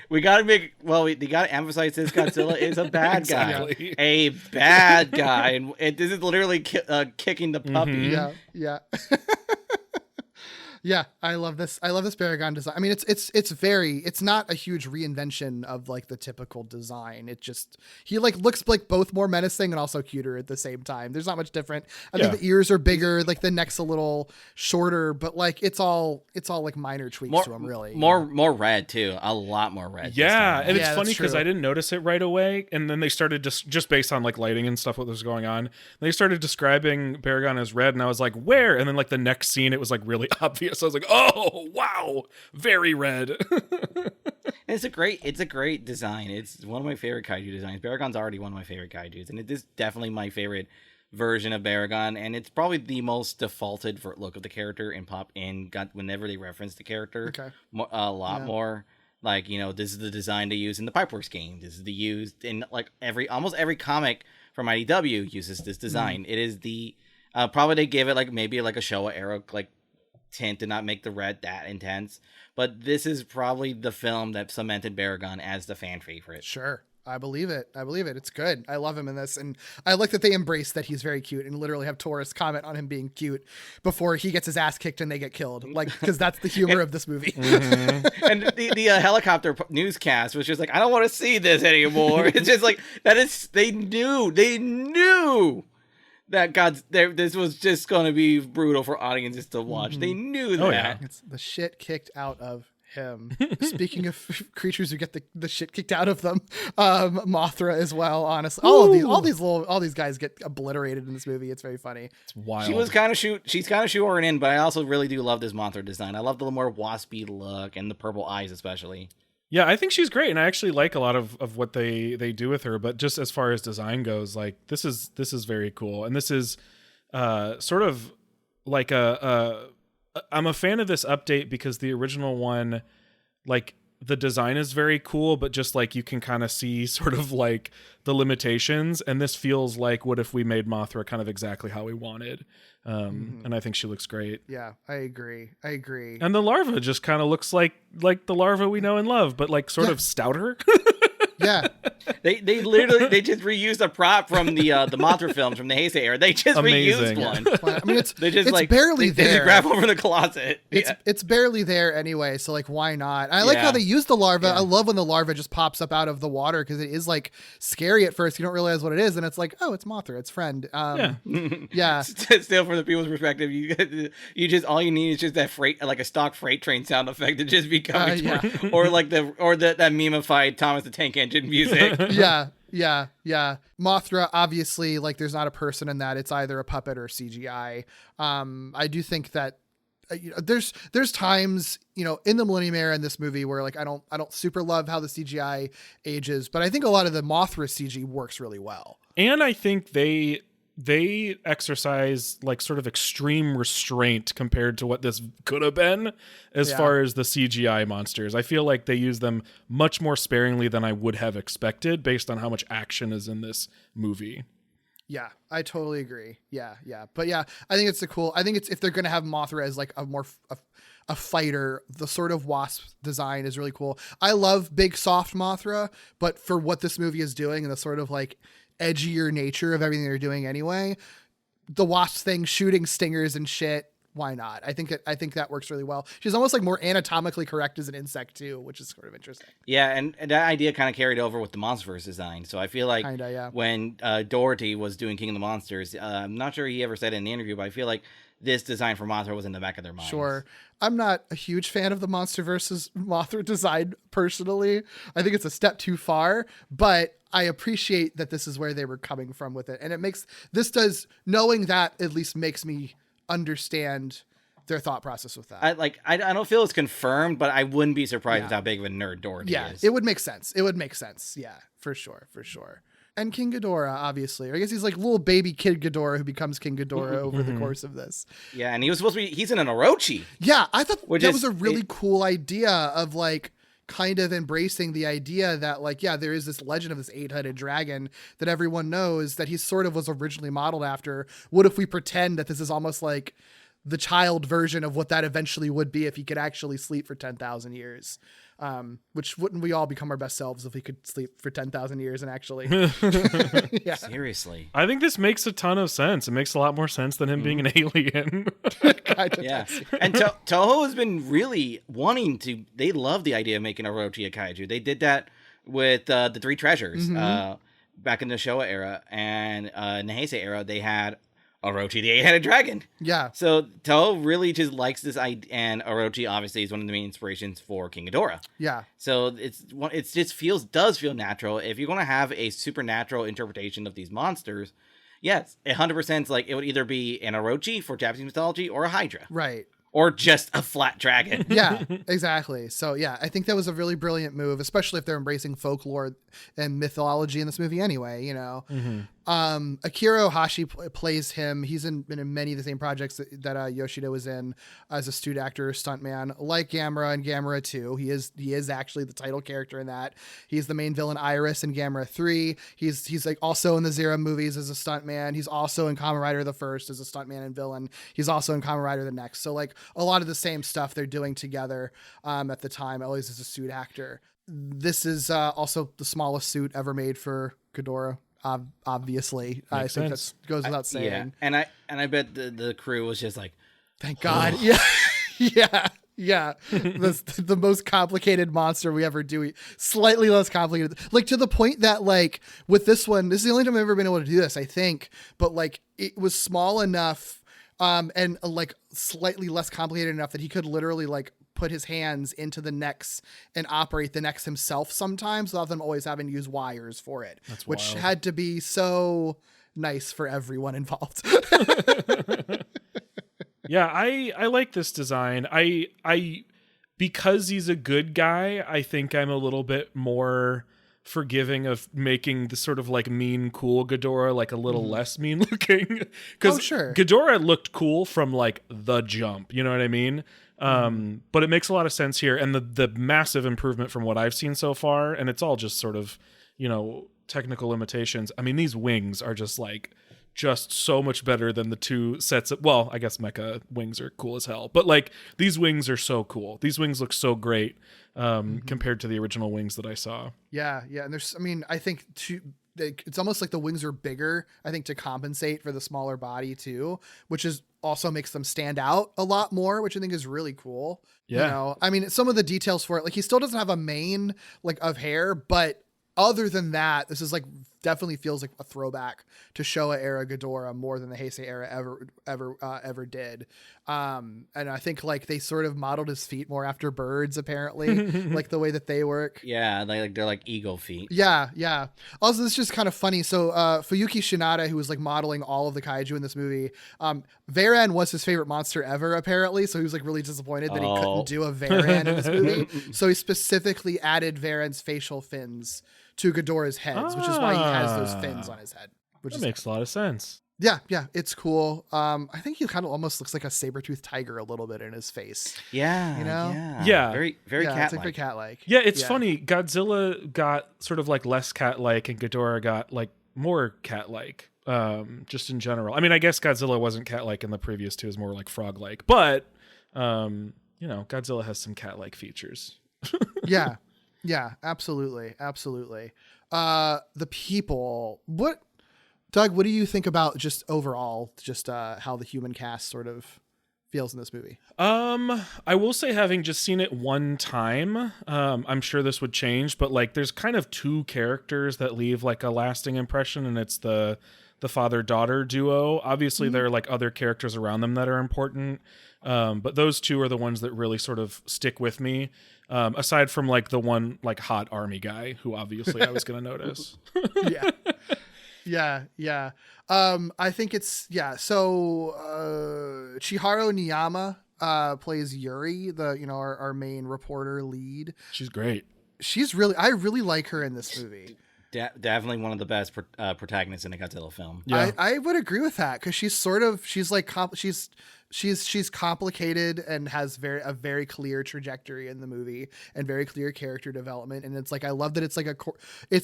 We got to we got to emphasize this Godzilla is a bad Exactly. guy. A bad guy. And this is literally kicking the puppy. Yeah. Yeah, I love this. I love this Baragon design. I mean, it's not a huge reinvention of like the typical design. It just, he like looks like both more menacing and also cuter at the same time. There's not much different. I think the ears are bigger, like the neck's a little shorter, but like it's all like minor tweaks to him, really. More red too. A lot more red. Yeah, and it's funny because I didn't notice it right away, and then they started just based on like lighting and stuff what was going on. They started describing Baragon as red, and I was like, where? And then like the next scene, it was like really obvious. I was like, oh wow, very red. It's a great design. It's one of my favorite kaiju designs. Baragon's already one of my favorite kaijus, and it is definitely my favorite version of Baragon, and it's probably the most defaulted look of the character in pop. And whenever they reference the character, a lot more. Like, this is the design they use in the Pipeworks game. This is the used in like almost every comic from IDW uses this design. It is the probably they gave it like maybe like a Showa era like tint to not make the red that intense, but this is probably the film that cemented Baragon as the fan favorite. Sure. I believe it. It's good. I love him in this. And I like that they embrace that he's very cute and literally have Taurus comment on him being cute before he gets his ass kicked and they get killed. Like, because that's the humor of this movie. Mm-hmm. And the helicopter newscast was just like, I don't want to see this anymore. It's just like, they knew that this was just going to be brutal for audiences to watch. They knew that. Oh, yeah. It's the shit kicked out of him. Speaking of creatures who get the shit kicked out of them, Mothra as well. Honestly, all these guys get obliterated in this movie. It's very funny. It's wild. She's kind of shoehorned in, but I also really do love this Mothra design. I love the more waspy look and the purple eyes, especially. Yeah, I think she's great, and I actually like a lot of what they do with her. But just as far as design goes, like this is very cool, and this is sort of like I'm a fan of this update because the original one, like the design is very cool, but just like you can kind of see sort of like the limitations. And this feels like, what if we made Mothra kind of exactly how we wanted? And I think she looks great. Yeah, I agree. And the larva just kind of looks like the larva we know and love, but like sort of stouter. Yeah. They literally just reused a prop from the Mothra films from the Heisei era. They just Amazing. reused one. I mean, it's They barely they there. just grab one from the closet. It's barely there anyway, so like why not? I like how they use the larva. I love when the larva just pops up out of the water because it is like scary at first. You don't realize what it is, and it's like, oh, it's Mothra, it's friend. Yeah. Still, from the people's perspective, you just all you need is just that freight, like a stock freight train sound effect to just be coming, or like that memeified Thomas the Tank Engine music. Yeah. Mothra, obviously, like there's not a person in that. It's either a puppet or CGI. I do think that there's times, in the Millennium Era in this movie where like I don't super love how the CGI ages, but I think a lot of the Mothra CG works really well. And I think they exercise like sort of extreme restraint compared to what this could have been as far as the CGI monsters. I feel like they use them much more sparingly than I would have expected based on how much action is in this movie. Yeah, I totally agree. Yeah. But yeah, I think it's if they're going to have Mothra as like a fighter, the sort of wasp design is really cool. I love big soft Mothra, but for what this movie is doing and the sort of like edgier nature of everything they're doing anyway, the wasp thing shooting stingers and shit, why not? I think that works really well. She's almost like more anatomically correct as an insect too, which is sort of interesting. Yeah, and that idea kind of carried over with the Monsterverse design. So I feel like when Doherty was doing King of the Monsters, I'm not sure he ever said it in the interview, but I feel like this design for Mothra was in the back of their minds. Sure. I'm not a huge fan of the MonsterVerse's Mothra design personally. I think it's a step too far, but I appreciate that this is where they were coming from with it. And knowing that at least makes me understand their thought process with that. I don't feel it's confirmed, but I wouldn't be surprised with how big of a nerd Doherty is. It would make sense. Yeah, for sure. And King Ghidorah, obviously. I guess he's like little baby kid Ghidorah who becomes King Ghidorah over the course of this. Yeah, and he was supposed to be, he's in an Orochi. Yeah, I thought that was a really cool idea of like kind of embracing the idea that like, yeah, there is this legend of this 8-headed dragon that everyone knows that he sort of was originally modeled after. What if we pretend that this is almost like the child version of what that eventually would be if he could actually sleep for 10,000 years? Which wouldn't we all become our best selves if we could sleep for 10,000 years and actually Yeah. Seriously. I think this makes a ton of sense. It makes a lot more sense than him being an alien. Yeah. And Toho has been really wanting to, they love the idea of making Orochi a kaiju. They did that with the Three Treasures back in the Showa era, and in the Heisei era they had Orochi the 8-headed dragon. Yeah. So Toho really just likes this idea, and Orochi obviously is one of the main inspirations for King Ghidorah. Yeah. So it just does feel natural. If you're going to have a supernatural interpretation of these monsters, yes, 100% like it would either be an Orochi for Japanese mythology or a Hydra. Right. Or just a flat dragon. Yeah, exactly. So yeah, I think that was a really brilliant move, especially if they're embracing folklore and mythology in this movie anyway, Akira Ohashi plays him. He's been in many of the same projects that Yoshida was in as a student actor, stuntman, like Gamera and Gamera 2. He is actually the title character in that. He's the main villain Iris in Gamera 3. He's like also in the Zero movies as a stuntman. He's also in Kamen Rider the First as a stuntman and villain. He's also in Kamen Rider the Next. So like a lot of the same stuff they're doing together at the time, at least as a suit actor. This is also the smallest suit ever made for Ghidorah. Obviously, I think that goes without saying. Yeah. And I bet the crew was just like, thank God. Yeah. The most complicated monster we ever do. Slightly less complicated, like to the point that like with this one, this is the only time I've ever been able to do this, I think. But like it was small enough, and like slightly less complicated enough that he could literally like put his hands into the necks and operate the necks himself sometimes without them always having to use wires for it. That's which wild. had to be so nice for everyone involved. Yeah, I like this design. I because he's a good guy, I think I'm a little bit more forgiving of making the sort of like mean, cool Ghidorah like a little less mean looking. Because sure. Ghidorah looked cool from like the jump. You know what I mean? But it makes a lot of sense here. And the massive improvement from what I've seen so far, and it's all just sort of, technical limitations. I mean, these wings are just so much better than the two sets of, well, I guess mecha wings are cool as hell, but like these wings are so cool. These wings look so great compared to the original wings that I saw. Yeah. And I think it's almost like the wings are bigger, I think, to compensate for the smaller body too, which is also makes them stand out a lot more, which I think is really cool. Yeah. Some of the details for it, like he still doesn't have a mane like of hair, but other than that, this is like definitely feels like a throwback to Showa era Ghidorah more than the Heisei era ever did. And I think like they sort of modeled his feet more after birds, apparently, like the way that they work. Yeah, they're like eagle feet. Yeah. Also, this is just kind of funny. So Fuyuki Shinada, who was like modeling all of the kaiju in this movie, Varan was his favorite monster ever, apparently. So he was like really disappointed that he couldn't do a Varan in this movie. So he specifically added Varan's facial fins to Ghidorah's heads, which is why he has those fins on his head. Which makes a lot of sense. Yeah, it's cool. I think he kind of almost looks like a saber-toothed tiger a little bit in his face. Yeah, Yeah. Very, very cat-like. It's like very cat-like. Yeah, it's funny. Godzilla got sort of like less cat-like, and Ghidorah got like more cat-like. Just in general. I mean, I guess Godzilla wasn't cat-like in the previous two; it was more like frog-like. But Godzilla has some cat-like features. Yeah, absolutely. The people. Doug, what do you think about just overall, how the human cast sort of feels in this movie? I will say, having just seen it one time, I'm sure this would change, but like there's kind of two characters that leave like a lasting impression, and it's the father-daughter duo. Obviously, there are like other characters around them that are important, but those two are the ones that really sort of stick with me. Aside from like the one like hot army guy who obviously I was going to notice. Yeah. I think it's, So Chihiro Niyama plays Yuri, our main reporter lead. She's great. I really like her in this movie. Definitely one of the best protagonists in a Godzilla film. Yeah. I would agree with that, because she's complicated and has a very clear trajectory in the movie and very clear character development. And it's like, I love that it's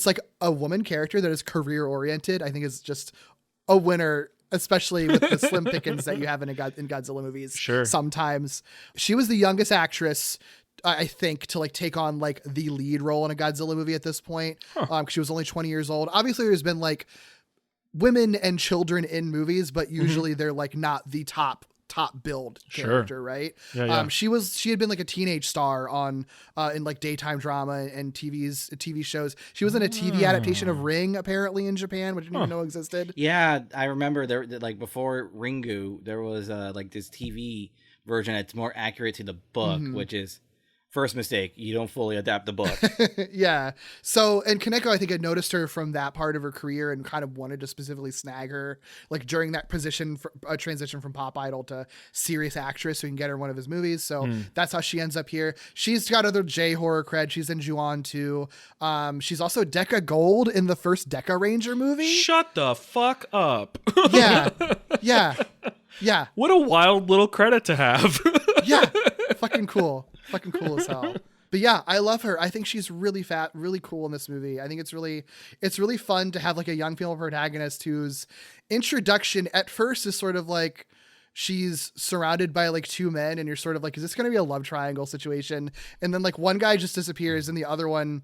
like a woman character that is career oriented. I think is just a winner, especially with the slim pickings that you have in Godzilla movies. Sure. Sometimes she was the youngest actress, I think, to like take on like the lead role in a Godzilla movie at this point. Cause she was only 20 years old. Obviously there's been like women and children in movies, but usually they're like not the top build character, right? Yeah. She had been like a teenage star on in like daytime drama and TV shows. She was in a TV adaptation of Ring, apparently, in Japan, which I didn't even know existed. Yeah, I remember there, like before Ringu, there was like this TV version that's more accurate to the book, which is first mistake. You don't fully adapt the book. Yeah. So, and Kaneko, I think, had noticed her from that part of her career and kind of wanted to specifically snag her, like during that transition from pop idol to serious actress, so he can get her in one of his movies. So that's how she ends up here. She's got other J horror cred. She's in Ju-on too. She's also Deca Gold in the first Deca Ranger movie. Shut the fuck up. Yeah. What a wild little credit to have. Yeah. Fucking cool as hell. But yeah, I love her. I think she's really fat, really cool in this movie. I think it's really fun to have like a young female protagonist whose introduction at first is sort of like she's surrounded by like two men, and you're sort of like, is this going to be a love triangle situation? And then like one guy just disappears, and the other one,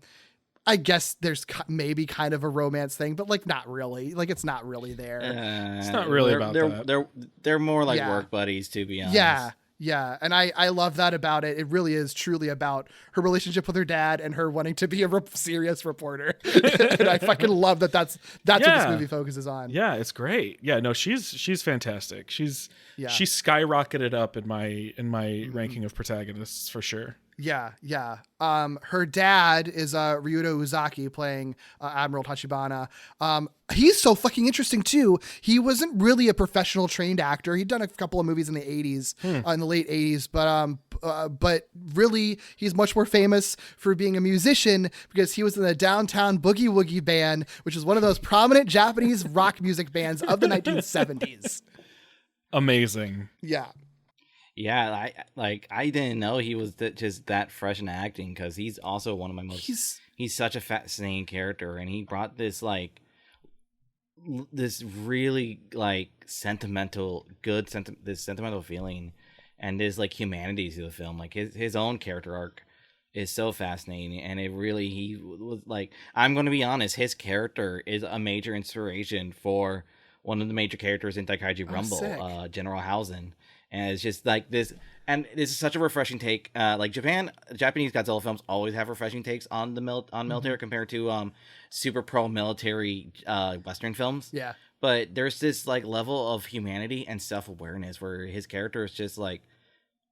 I guess there's maybe kind of a romance thing, but like not really. Like it's not really there. It's not really about that. They're more like work buddies, to be honest. Yeah, and I love that about it. It really is truly about her relationship with her dad and her wanting to be a serious reporter. And I fucking love that that's what this movie focuses on. Yeah, it's great. Yeah, no, she's fantastic. She skyrocketed up in my ranking of protagonists for sure. Yeah. Her dad is Ryuto Uzaki playing Admiral Tachibana. He's so fucking interesting too. He wasn't really a professional trained actor. He'd done a couple of movies in the 80s, in the late 80s, but but really he's much more famous for being a musician because he was in the Downtown Boogie Woogie Band, which is one of those prominent Japanese rock music bands of the 1970s. Amazing. Yeah. Yeah, I didn't know he was just that fresh in acting, because he's also one of my most. He's such a fascinating character, and he brought this this really sentimental feeling, and this humanity to the film. Like his own character arc is so fascinating, and he was I'm going to be honest, his character is a major inspiration for one of the major characters in Daikaiju Rumble, General Hausen. And it's just this, and this is such a refreshing take. Japanese Godzilla films always have refreshing takes on the military compared to super pro military Western films. Yeah. But there's this level of humanity and self awareness where his character is just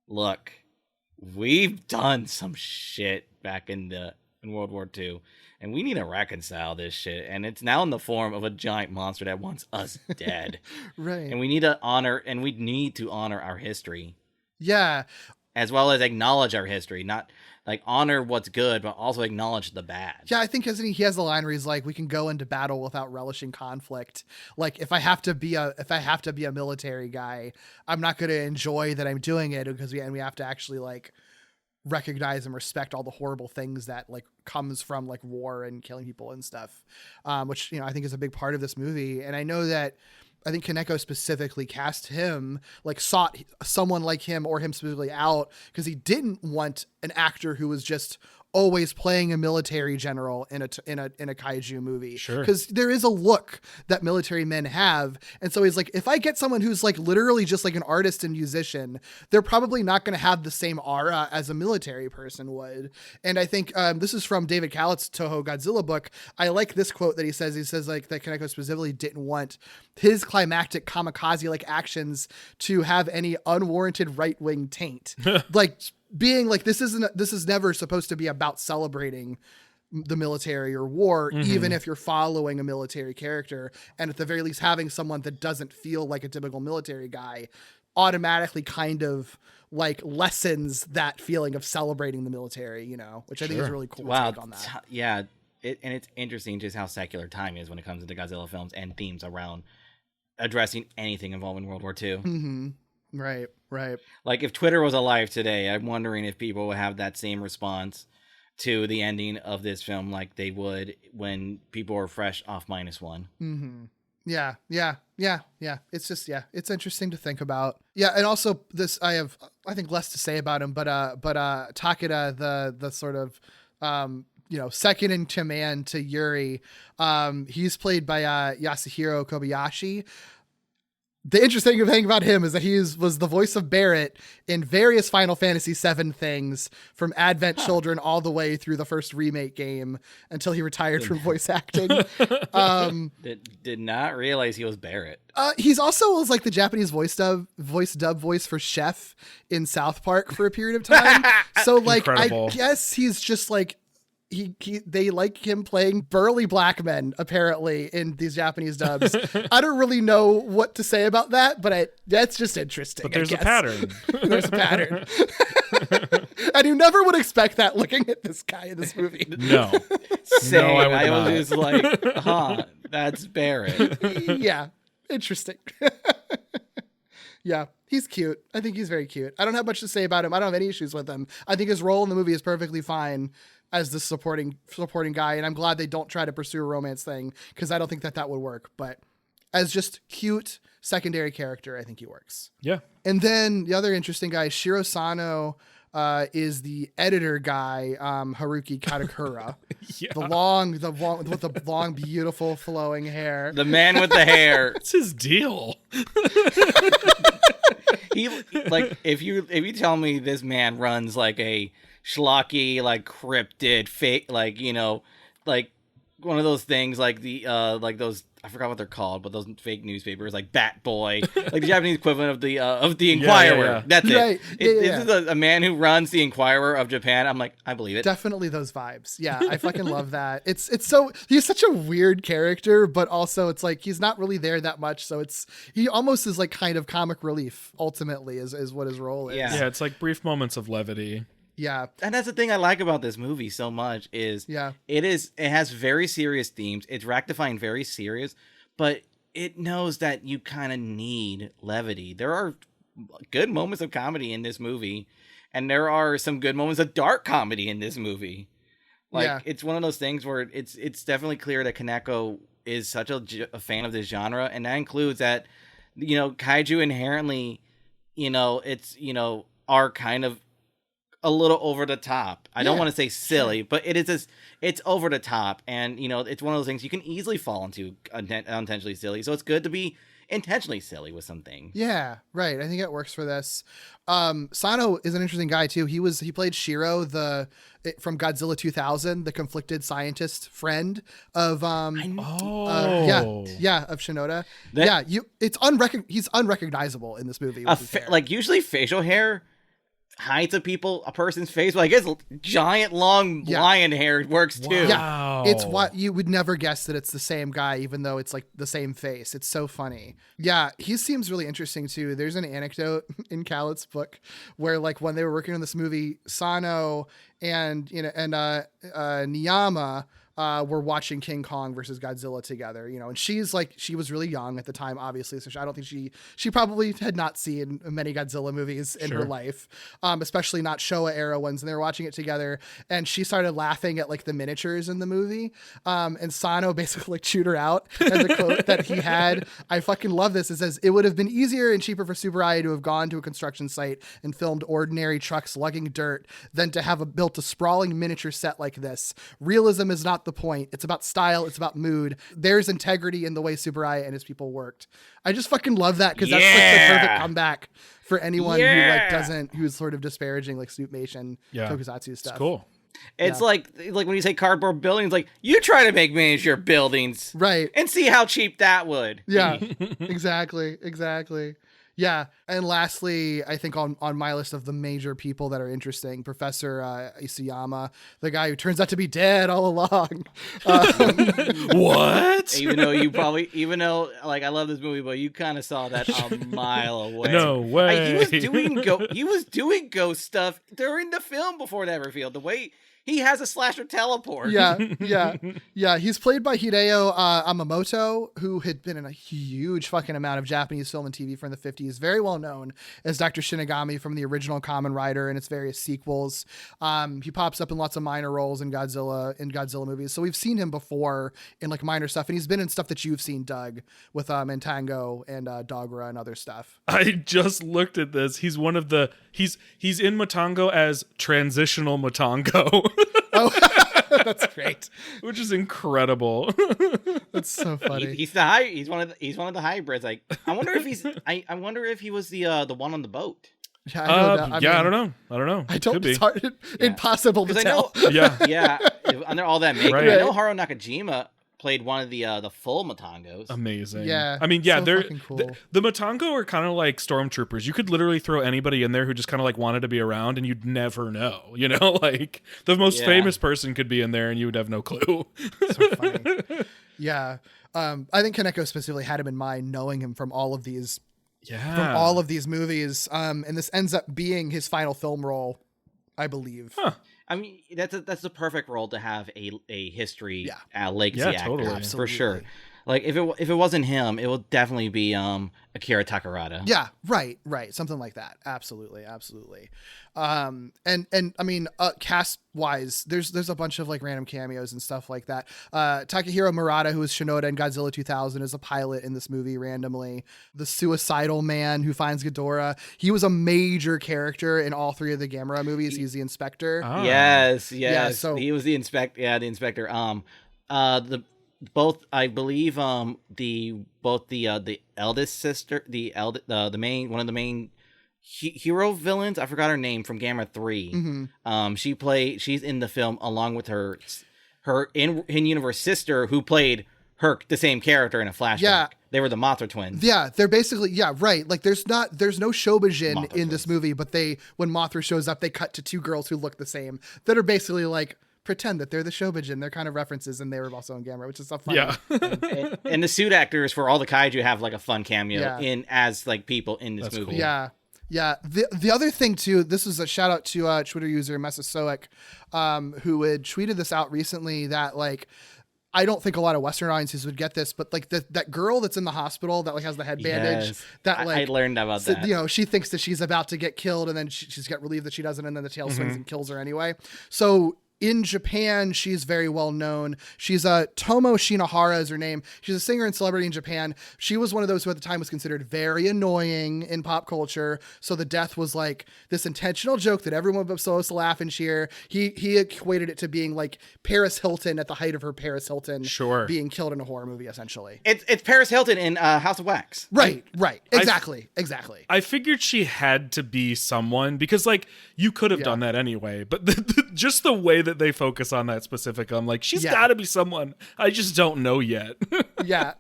look, we've done some shit back in World War II, and we need to reconcile this shit. And it's now in the form of a giant monster that wants us dead. Right. And we need to honor our history. Yeah. As well as acknowledge our history, not honor what's good, but also acknowledge the bad. Yeah, I think he has the line where he's like, we can go into battle without relishing conflict. If I have to be a military guy, I'm not going to enjoy that I'm doing it, because we have to actually recognize and respect all the horrible things that comes from war and killing people and stuff, which I think is a big part of this movie. And I know that I think Kaneko specifically cast him, sought someone like him or him specifically out because he didn't want an actor who was just always playing a military general in a kaiju movie. Sure. Because there is a look that military men have. And so he's like, if I get someone who's literally just an artist and musician, they're probably not going to have the same aura as a military person would. And I think this is from David Kalat's Toho Godzilla book. I like this quote that he says. He says that Kaneko specifically didn't want his climactic kamikaze actions to have any unwarranted right-wing taint. Being this is never supposed to be about celebrating the military or war, even if you're following a military character. And at the very least, having someone that doesn't feel like a typical military guy automatically kind of lessens that feeling of celebrating the military, which I think is a really cool take on that. Yeah. And it's interesting just how secular time is when it comes to Godzilla films and themes around addressing anything involving World War II. Mm-hmm. Right. If Twitter was alive today, I'm wondering if people would have that same response to the ending of this film like they would when people were fresh off -1. Mm-hmm. Yeah. It's just, it's interesting to think about. Yeah. And also I think less to say about him, but Takeda, the sort of, second in command to Yuri, he's played by Yasuhiro Kobayashi. The interesting thing about him is that he was the voice of Barrett in various Final Fantasy VII things, from Advent Children all the way through the first remake game until he retired from voice acting. Did not realize he was Barrett. He's also was the Japanese voice voice for Chef in South Park for a period of time. So Incredible. I guess he's just they like him playing burly black men apparently in these Japanese dubs. I don't really know what to say about that, but that's just interesting. But there's a pattern. There's a pattern. And you never would expect that looking at this guy in this movie. No. Same. No, I was just that's Barrett. Yeah. Interesting. Yeah, he's cute. I think he's very cute. I don't have much to say about him. I don't have any issues with him. I think his role in the movie is perfectly fine as the supporting guy, and I'm glad they don't try to pursue a romance thing, because I don't think that would work. But as just cute secondary character, I think he works. Yeah. And then the other interesting guy, Shiro Sano, is the editor guy, Haruki Katakura. Yeah. The long with the long, beautiful flowing hair. The man with the hair. What's his deal? He if you tell me this man runs a schlocky, cryptid, fake, one of those things like those, I forgot what they're called, but those fake newspapers like Bat Boy, like the Japanese equivalent of the Inquirer. Yeah. That's it. Right. This is a man who runs the Inquirer of Japan. I'm like, I believe it. Definitely those vibes. Yeah, I fucking love that. It's so, he's such a weird character, but also it's like he's not really there that much, so he almost is like kind of comic relief ultimately is what his role is. Yeah. Yeah, it's like brief moments of levity. Yeah. And that's the thing I like about this movie so much is Yeah. it has very serious themes. It's rectifying very serious, but it knows that you kind of need levity. There are good moments of comedy in this movie, and there are some good moments of dark comedy in this movie. Like it's one of those things where it's definitely clear that Kaneko is such a fan of this genre, and that includes that, you know, kaiju inherently, you know, are kind of a little over the top. I don't want to say silly, but it's over the top, and you know, it's one of those things you can easily fall into unintentionally silly. So it's good to be intentionally silly with something. Yeah, right. I think it works for this. Sano is an interesting guy too. He played Shiro, from Godzilla 2000, the conflicted scientist friend of of Shinoda. He's unrecognizable in this movie. Like usually facial hair hides a person's face, but I guess giant long lion hair works too. Yeah, it's what you would never guess that it's the same guy, even though it's like the same face. It's so funny. Yeah, he seems really interesting too. There's an anecdote in Kalat's book where, like, when they were working on this movie, Sano and Niyama were watching King Kong versus Godzilla together, you know, and she was really young at the time, obviously. So I don't think she probably had not seen many Godzilla movies in her life, especially not Showa era ones. And they were watching it together, and she started laughing at like the miniatures in the movie. And Sano basically like chewed her out. And the quote that he had, I fucking love this. It says, "It would have been easier and cheaper for Tsuburaya to have gone to a construction site and filmed ordinary trucks lugging dirt than to have built a sprawling miniature set like this. Realism is not the point. It's about style. It's about mood. There's integrity in the way Tsuburaya and his people worked." I just fucking love that, because that's like the perfect comeback for anyone who's sort of disparaging like Suitmation Tokusatsu stuff. It's cool. It's like when you say cardboard buildings, like, you try to make miniature buildings, right, and see how cheap that would. Yeah, exactly. Yeah, and lastly, I think on my list of the major people that are interesting, Professor Isayama, the guy who turns out to be dead all along. What? Even though like, I love this movie, but you kind of saw that a mile away. No way. He was doing ghost stuff during the film before that revealed. The way he has a slasher teleport. Yeah. He's played by Hideo Amamoto, who had been in a huge fucking amount of Japanese film and TV from the 50s. Very well known as Dr. Shinigami from the original Kamen Rider and its various sequels. He pops up in lots of minor roles in Godzilla movies. So we've seen him before in like minor stuff, and he's been in stuff that you've seen, Doug, with Mantango and Dogura and other stuff. I just looked at this. He's one of the he's in Matango as transitional Matango. Oh, that's great. Which is incredible. That's so funny. He's one of the hybrids. Like, I wonder if he was the one on the boat. I don't know. Could be. Impossible to tell. Yeah. Under all that makeup, right. I know Haruo Nakajima played one of the full Matangos. Amazing. Yeah. I mean, yeah, so they're cool. the Matango are kind of like stormtroopers. You could literally throw anybody in there who just kind of like wanted to be around, and you'd never know. You know, like the most famous person could be in there, and you would have no clue. So funny. Yeah. I think Kaneko specifically had him in mind, knowing him from all of these. Yeah. From all of these movies. And this ends up being his final film role, I believe. Huh. I mean, that's the perfect role to have a history legacy actor, totally. for sure. Like, if it wasn't him, it will definitely be Akira Takarada. Yeah, right, something like that. Absolutely. And I mean, cast wise, there's a bunch of like random cameos and stuff like that. Takahiro Murata, who is Shinoda in Godzilla 2000, is a pilot in this movie randomly. The suicidal man who finds Ghidorah, he was a major character in all three of the Gamera movies. He's the inspector. Oh. Yes. Yeah, so he was the inspector. Yeah, the inspector. Both I believe the eldest sister, the main one of the main hero villains, I forgot her name, from Gamera 3. Mm-hmm. She's in the film along with her her in-universe sister who played her, the same character in a flashback. Yeah. They were the Mothra twins. Yeah, they're basically, yeah, right. Like there's no Shobijin Mothra in this movie, but when Mothra shows up, they cut to two girls who look the same that are basically like pretend that they're the Shobijin. They're kind of references, and they were also in Gamera, which is so funny. Yeah. and the suit actors for all the kaiju have like a fun cameo Yeah. in as like people in this movie. cool. Yeah. Yeah. The other thing too, this is a shout out to Twitter user Mesozoic, who had tweeted this out recently that like, I don't think a lot of Western audiences would get this, but like that girl that's in the hospital that like has the head bandage, Yes. that like I learned about that. You know, she thinks that she's about to get killed, and then she's got relieved that she doesn't, and then the tail swings and kills her anyway. So in Japan, she's very well known. She's Tomo Shinohara is her name. She's a singer and celebrity in Japan. She was one of those who at the time was considered very annoying in pop culture. So the death was like this intentional joke that everyone was supposed to laugh and cheer. He equated it to being like Paris Hilton at the height of her Paris Hilton being killed in a horror movie, essentially. It's Paris Hilton in House of Wax. Right. Exactly. I figured she had to be someone because like you could have done that anyway, but just the way that they focus on that specific, I'm like, she's got to be someone. I just don't know yet. Yeah.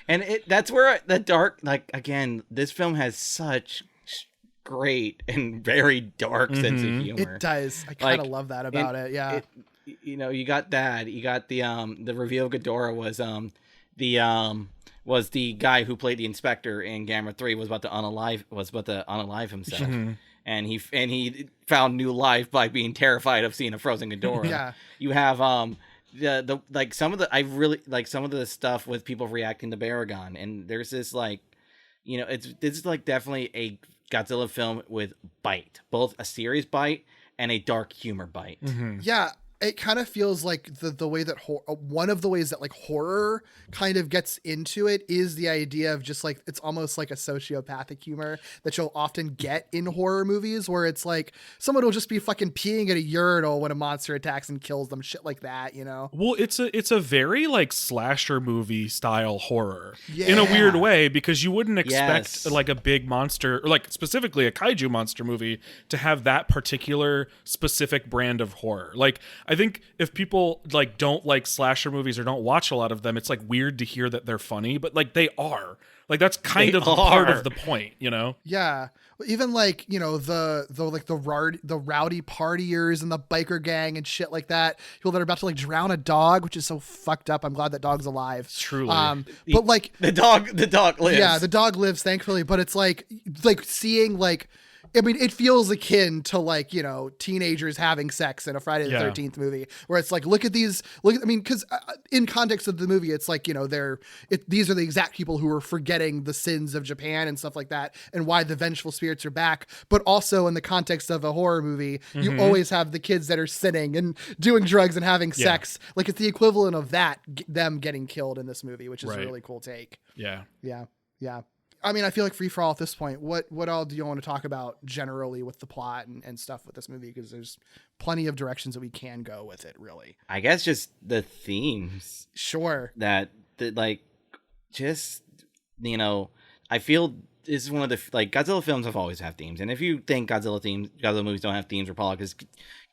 And that's where the dark, like, again, this film has such great and very dark sense of humor. It does. I kind of love that about it. Yeah. You know, you got that. You got the reveal of Ghidorah was the guy who played the inspector in Gamera 3 was about to unalive himself. And he found new life by being terrified of seeing a frozen Ghidorah. Yeah. You have the like some of the I really like some of the stuff with people reacting to Baragon, and there's this like, you know, this is like definitely a Godzilla film with bite, both a serious bite and a dark humor bite. Yeah. It kind of feels like the way that one of the ways that like horror kind of gets into it is the idea of just like, it's almost like a sociopathic humor that you'll often get in horror movies, where it's like someone will just be fucking peeing at a urinal when a monster attacks and kills them, shit like that, you know? Well, it's a very like slasher movie style horror in a weird way, because you wouldn't expect like a big monster, or like specifically a kaiju monster movie, to have that particular specific brand of horror. Like, I think if people like don't like slasher movies or don't watch a lot of them, it's like weird to hear that they're funny, but like they are. Like that's kind of part of the point, you know? Yeah. Even like, you know, the rowdy partiers and the biker gang and shit like that. People that are about to like drown a dog, which is so fucked up. I'm glad that dog's alive. Truly. But like the dog lives. Yeah, the dog lives, thankfully. But it's like seeing like, I mean, it feels akin to like, you know, teenagers having sex in a Friday the 13th movie, where it's like, I mean, because in context of the movie, it's like, you know, these are the exact people who are forgetting the sins of Japan and stuff like that, and why the vengeful spirits are back. But also in the context of a horror movie, you always have the kids that are sinning and doing drugs and having sex. Like it's the equivalent of that, them getting killed in this movie, which is a really cool take. Yeah. I mean, I feel like Free For All at this point, what all do you want to talk about generally with the plot and stuff with this movie? Because there's plenty of directions that we can go with it, really. I guess just the themes. Sure. That like, just, you know, I feel this is one of the, like, Godzilla films have always had themes. And if you think Godzilla movies don't have themes or politics,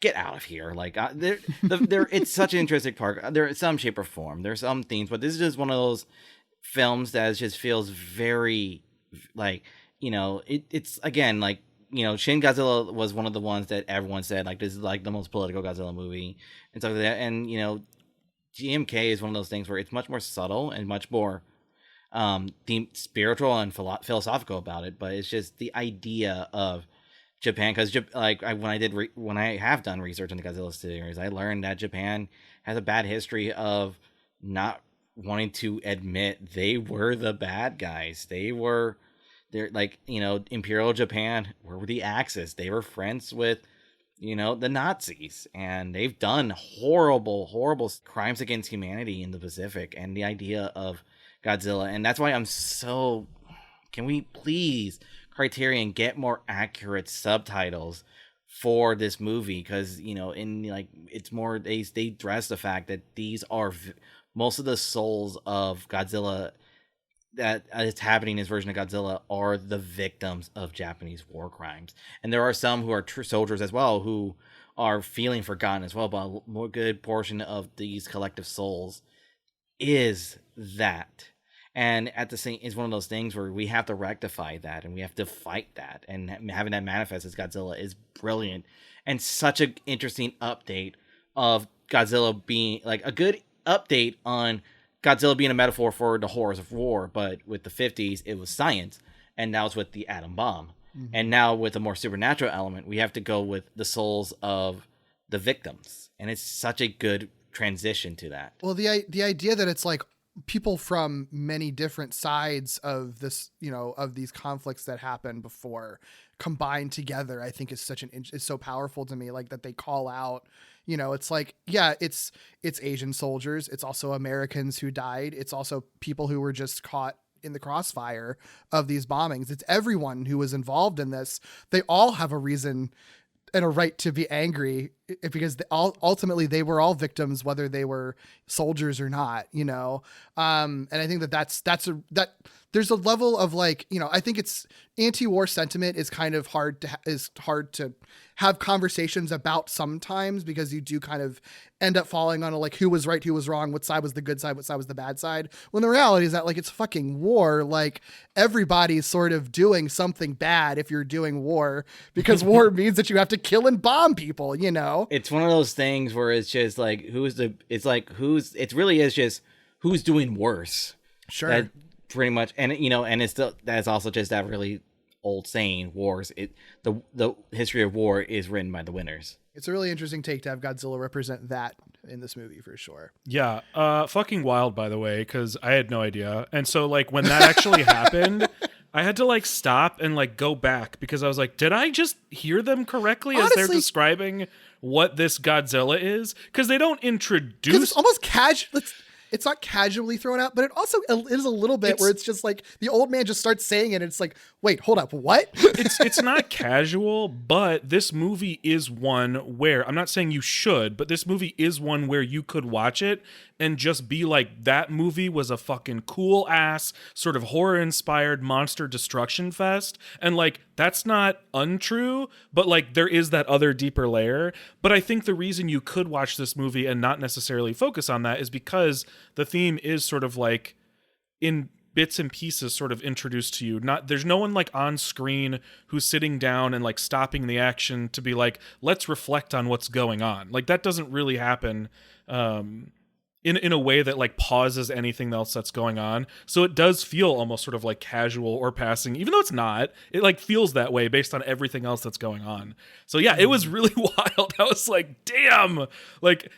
get out of here. Like, it's such an interesting part. There is some shape or form. There's some themes, but this is just one of those films that just feels very like, you know, it's again like, you know, Shin Godzilla was one of the ones that everyone said like this is like the most political Godzilla movie and stuff like that. And you know, GMK is one of those things where it's much more subtle and much more spiritual and philosophical about it. But it's just the idea of Japan, because like when I have done research on the Godzilla series, I learned that Japan has a bad history of not wanting to admit they were the bad guys. They're like, you know, Imperial Japan were the Axis. They were friends with, you know, the Nazis, and they've done horrible crimes against humanity in the Pacific. And the idea of Godzilla, and that's why I'm so, can we please Criterion get more accurate subtitles for this movie? Because, you know, in like, it's more, they address the fact that these are most of the souls of Godzilla that is happening in his version of Godzilla are the victims of Japanese war crimes. And there are some who are true soldiers as well, who are feeling forgotten as well, but a more good portion of these collective souls is that. And at the same, it's one of those things where we have to rectify that and we have to fight that. And having that manifest as Godzilla is brilliant and such an interesting update of Godzilla being like a good update on Godzilla being a metaphor for the horrors of war. But with the 50s, it was science. And now it's with the atom bomb. Mm-hmm. And now with a more supernatural element, we have to go with the souls of the victims. And it's such a good transition to that. Well, the idea that it's like people from many different sides of this, of these conflicts that happened before combined together, I think is is so powerful to me. Like that they call out, it's like, yeah, it's Asian soldiers. It's also Americans who died. It's also people who were just caught in the crossfire of these bombings. It's everyone who was involved in this. They all have a reason and a right to be angry because ultimately they were all victims, whether they were soldiers or not, and I think that there's a level of like, I think it's anti-war sentiment is kind of hard to have conversations about sometimes because you do kind of end up falling on a, like, who was right, who was wrong, what side was the good side, what side was the bad side. When the reality is that, like, it's fucking war. Like, everybody's sort of doing something bad if you're doing war, because war means that you have to kill and bomb people, It's one of those things where it's just like, it really is just who's doing worse. Sure. That pretty much, and it's still, that's also just that really old saying, the history of war is written by the winners. It's a really interesting take to have Godzilla represent that in this movie for sure. Yeah. Fucking wild, by the way, because I had no idea. And so, like, when that actually happened, I had to, like, stop and, like, go back because I was like, did I just hear them correctly as they're describing what this Godzilla is? Because they don't introduce... It's almost casual. It's not casually thrown out, but it also is a little bit where it's just like the old man just starts saying it. And it's like, wait, hold up. What? It's not casual, but this movie is one where, I'm not saying you should, but this movie is one where you could watch it and just be like, that movie was a fucking cool ass sort of horror inspired monster destruction fest. And like, that's not untrue, but like there is that other deeper layer. But I think the reason you could watch this movie and not necessarily focus on that is because the theme is sort of like in bits and pieces sort of introduced to you. There's no one like on screen who's sitting down and like stopping the action to be like, let's reflect on what's going on. Like that doesn't really happen in a way that like pauses anything else that's going on. So it does feel almost sort of like casual or passing, even though it's not. It like feels that way based on everything else that's going on. So yeah, it was really wild. I was like, damn, like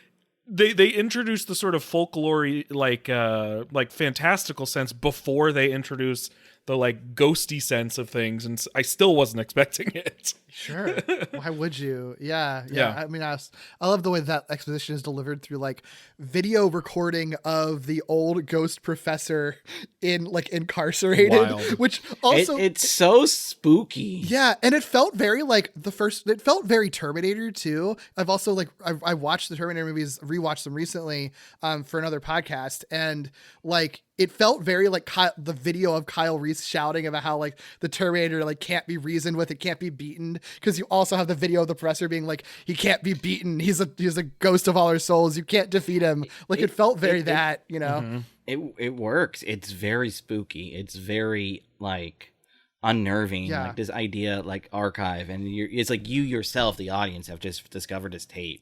they introduced the sort of folklore like fantastical sense before they introduce the like ghosty sense of things, and I still wasn't expecting it. Sure. Why would you? Yeah. I mean, I love the way that exposition is delivered through like video recording of the old ghost professor incarcerated. Wild. Which also it's so spooky. Yeah, and it felt very like it felt very Terminator too. I've also like I watched the Terminator movies, rewatched them recently for another podcast, and like it felt very like the video of Kyle Reese shouting about how like the Terminator like can't be reasoned with, it can't be beaten, because you also have the video of the professor being like, he can't be beaten, he's a ghost of all our souls, you can't defeat him. Like it felt very mm-hmm. It works. It's very spooky. It's very like unnerving. Yeah. Like this idea like archive, and it's like you yourself, the audience, have just discovered this tape.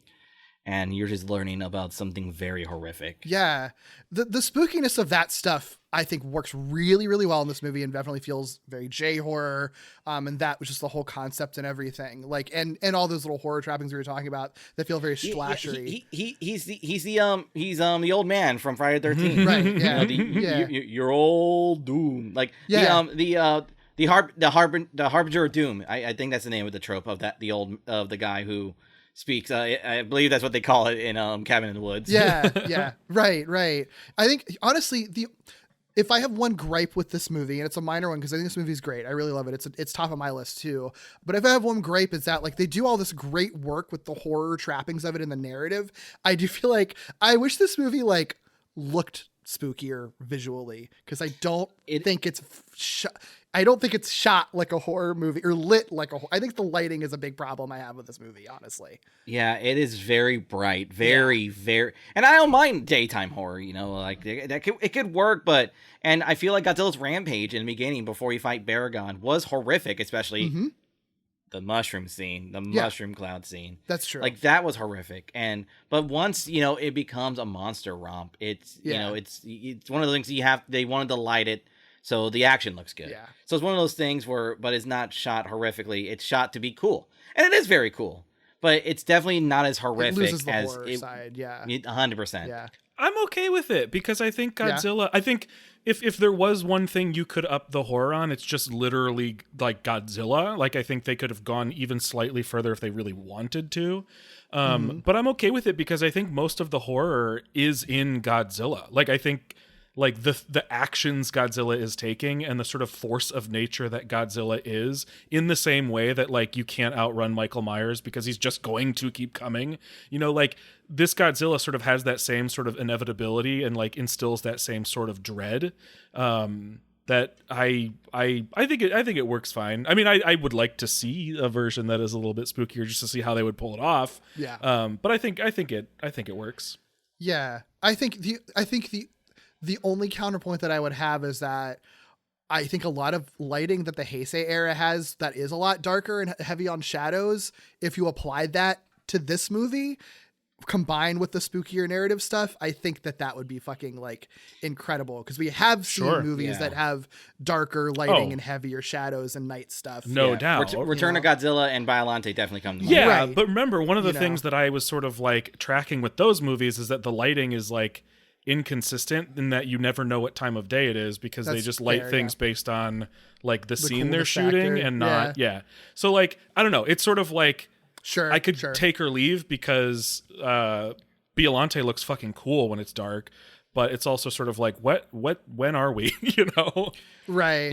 And you're just learning about something very horrific. Yeah. The spookiness of that stuff, I think, works really, really well in this movie and definitely feels very J-horror. And that was just the whole concept and everything. Like, and all those little horror trappings we were talking about that feel very slashery. He's the old man from Friday the 13th. Right. Yeah. Your old Doom. Like, the Harbinger of Doom. I think that's the name of the trope of that, the guy who speaks. I believe that's what they call it in Cabin in the Woods. Yeah. Right. I think honestly, if I have one gripe with this movie, and it's a minor one because I think this movie is great, I really love it. It's top of my list too. But if I have one gripe, it's that like they do all this great work with the horror trappings of it in the narrative. I do feel like I wish this movie like looked spookier visually, because I don't think it's I don't think it's shot like a horror movie or lit like a. I think the lighting is a big problem I have with this movie, honestly. Yeah, it is very bright, very, and I don't mind daytime horror. Like it could work, and I feel like Godzilla's rampage in the beginning before you fight Baragon was horrific, especially the mushroom scene, the mushroom cloud scene. That's true. Like that was horrific, but once it becomes a monster romp, it's it's one of the things they wanted to light it. So the action looks good. Yeah. So it's one of those things but it's not shot horrifically. It's shot to be cool. And it is very cool. But it's definitely not as horrific it loses the as horror side. Yeah. 100%. Yeah. I'm okay with it because I think Godzilla, I think if there was one thing you could up the horror on, it's just literally like Godzilla. Like I think they could have gone even slightly further if they really wanted to. But I'm okay with it because I think most of the horror is in Godzilla. Like I think like the actions Godzilla is taking and the sort of force of nature that Godzilla is, in the same way that like you can't outrun Michael Myers because he's just going to keep coming. Like this Godzilla sort of has that same sort of inevitability and like instills that same sort of dread. That I think it works fine. I mean, I would like to see a version that is a little bit spookier just to see how they would pull it off. Yeah. But I think it works. Yeah. I think the only counterpoint that I would have is that I think a lot of lighting that the Heisei era has that is a lot darker and heavy on shadows, if you applied that to this movie combined with the spookier narrative stuff, I think that would be fucking like incredible, because we have seen movies that have darker lighting and heavier shadows and night stuff. No doubt. Return of Godzilla and Biollante definitely come to mind. Yeah, Right. but remember, one of the things that I was sort of like tracking with those movies is that the lighting is like inconsistent in that you never know what time of day it is because they just light things based on like the scene they're shooting and not so like I don't know, it's sort of like I could take or leave because Biollante looks fucking cool when it's dark, but it's also sort of like when are we? Right.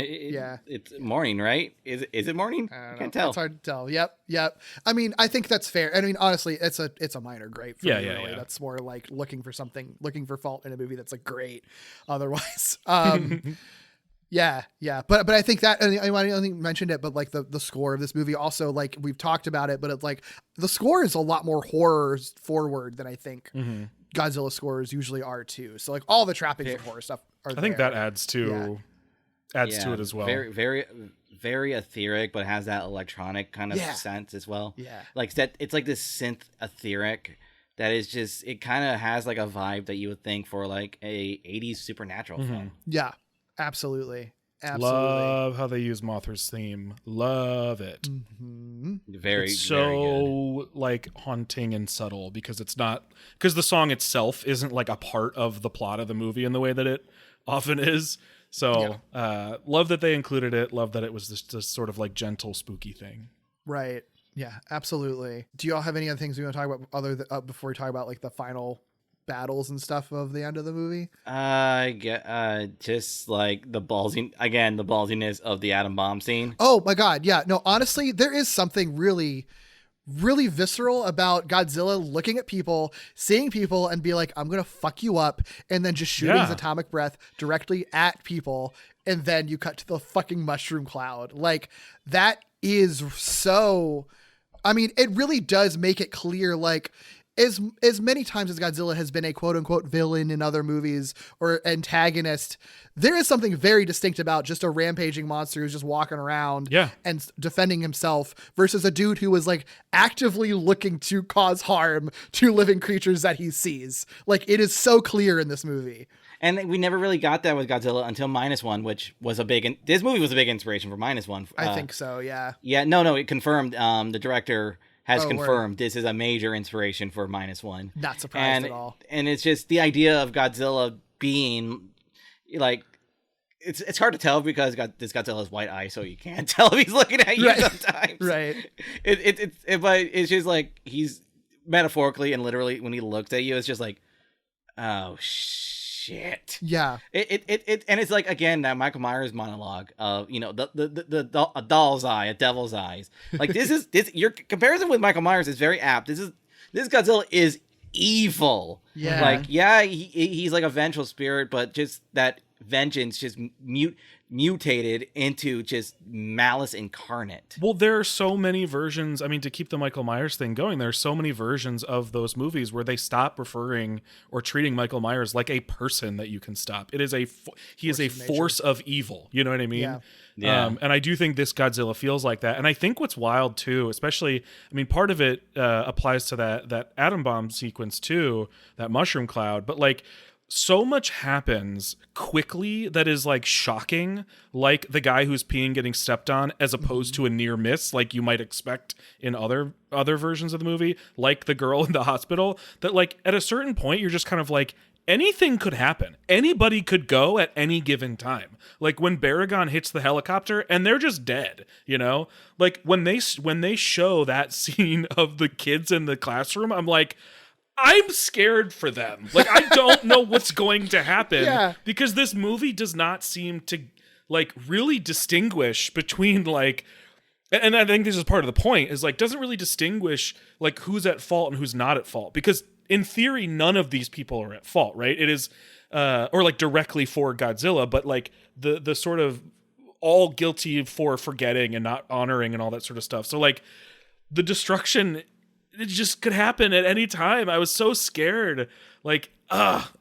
It's morning, right? Is it morning? I can't tell. It's hard to tell. Yep. I mean, I think that's fair. I mean, honestly, it's a minor gripe for me, really. That's more like looking for fault in a movie that's like great otherwise. Yeah. But I think that, and I don't think you mentioned it, but like the score of this movie also, like we've talked about it, but it's like the score is a lot more horror forward than I think Godzilla scores usually are too. So like all the trappings of horror stuff are there. I think that adds to it as well. Very, very, very etheric, but has that electronic kind of sense as well. Yeah. Like that, it's like this synth etheric that is just, it kind of has like a vibe that you would think for like a 80s supernatural film. Yeah, absolutely. Love how they use Mothra's theme. Love it. Very, it's so very good. Like haunting and subtle because the song itself isn't like a part of the plot of the movie in the way that it often is. So love that they included it. Love that it was this sort of like gentle, spooky thing. Right. Yeah, absolutely. Do y'all have any other things we want to talk about before we talk about like the final battles and stuff of the end of the movie? Just like the ballsiness of the atom bomb scene. Oh my God. Yeah. No, honestly, there is something really, really visceral about Godzilla looking at people, seeing people and be like, I'm going to fuck you up. And then just shooting his atomic breath directly at people. And then you cut to the fucking mushroom cloud. Like that is so, I mean, it really does make it clear, like, as many times as Godzilla has been a quote unquote villain in other movies or antagonist, there is something very distinct about just a rampaging monster who's just walking around and defending himself versus a dude who was like actively looking to cause harm to living creatures that he sees. Like it is so clear in this movie. And we never really got that with Godzilla until -1, which was this movie was a big inspiration for -1. I think so. Yeah. Yeah. No, it confirmed. The director has confirmed this is a major inspiration for -1. Not surprised at all. And it's just the idea of Godzilla being like, it's hard to tell because this Godzilla has white eyes, so you can't tell if he's looking at you sometimes. Right. But it's just like he's metaphorically and literally when he looks at you, it's just like, oh shit. Yeah. It and it's like again that Michael Myers monologue of a doll's eye, a devil's eyes. Like this your comparison with Michael Myers is very apt. This Godzilla is evil. Yeah. Like, he's like a vengeful spirit, but just that vengeance just mutated into just malice incarnate. Well, there are so many versions. I mean, to keep the Michael Myers thing going, there are so many versions of those movies where they stop referring or treating Michael Myers like a person that you can stop. It is he is a force of evil. You know what I mean? Yeah. Yeah. And I do think this Godzilla feels like that. And I think what's wild too, especially, I mean, part of it applies to that atom bomb sequence too, that mushroom cloud, but like, so much happens quickly that is like shocking, like the guy who's peeing getting stepped on, as opposed to a near miss, like you might expect in other versions of the movie, like the girl in the hospital. That like at a certain point you're just kind of like, anything could happen. Anybody could go at any given time. Like when Baragon hits the helicopter and they're just dead, you know? Like when they show that scene of the kids in the classroom, I'm like, I'm scared for them. Like, I don't know what's going to happen because this movie does not seem to like really distinguish between like, and I think this is part of the point, is like, doesn't really distinguish like who's at fault and who's not at fault, because in theory, none of these people are at fault, right? It is, or like directly for Godzilla, but like the sort of all guilty for forgetting and not honoring and all that sort of stuff. So like the destruction, it just could happen at any time. I was so scared, like,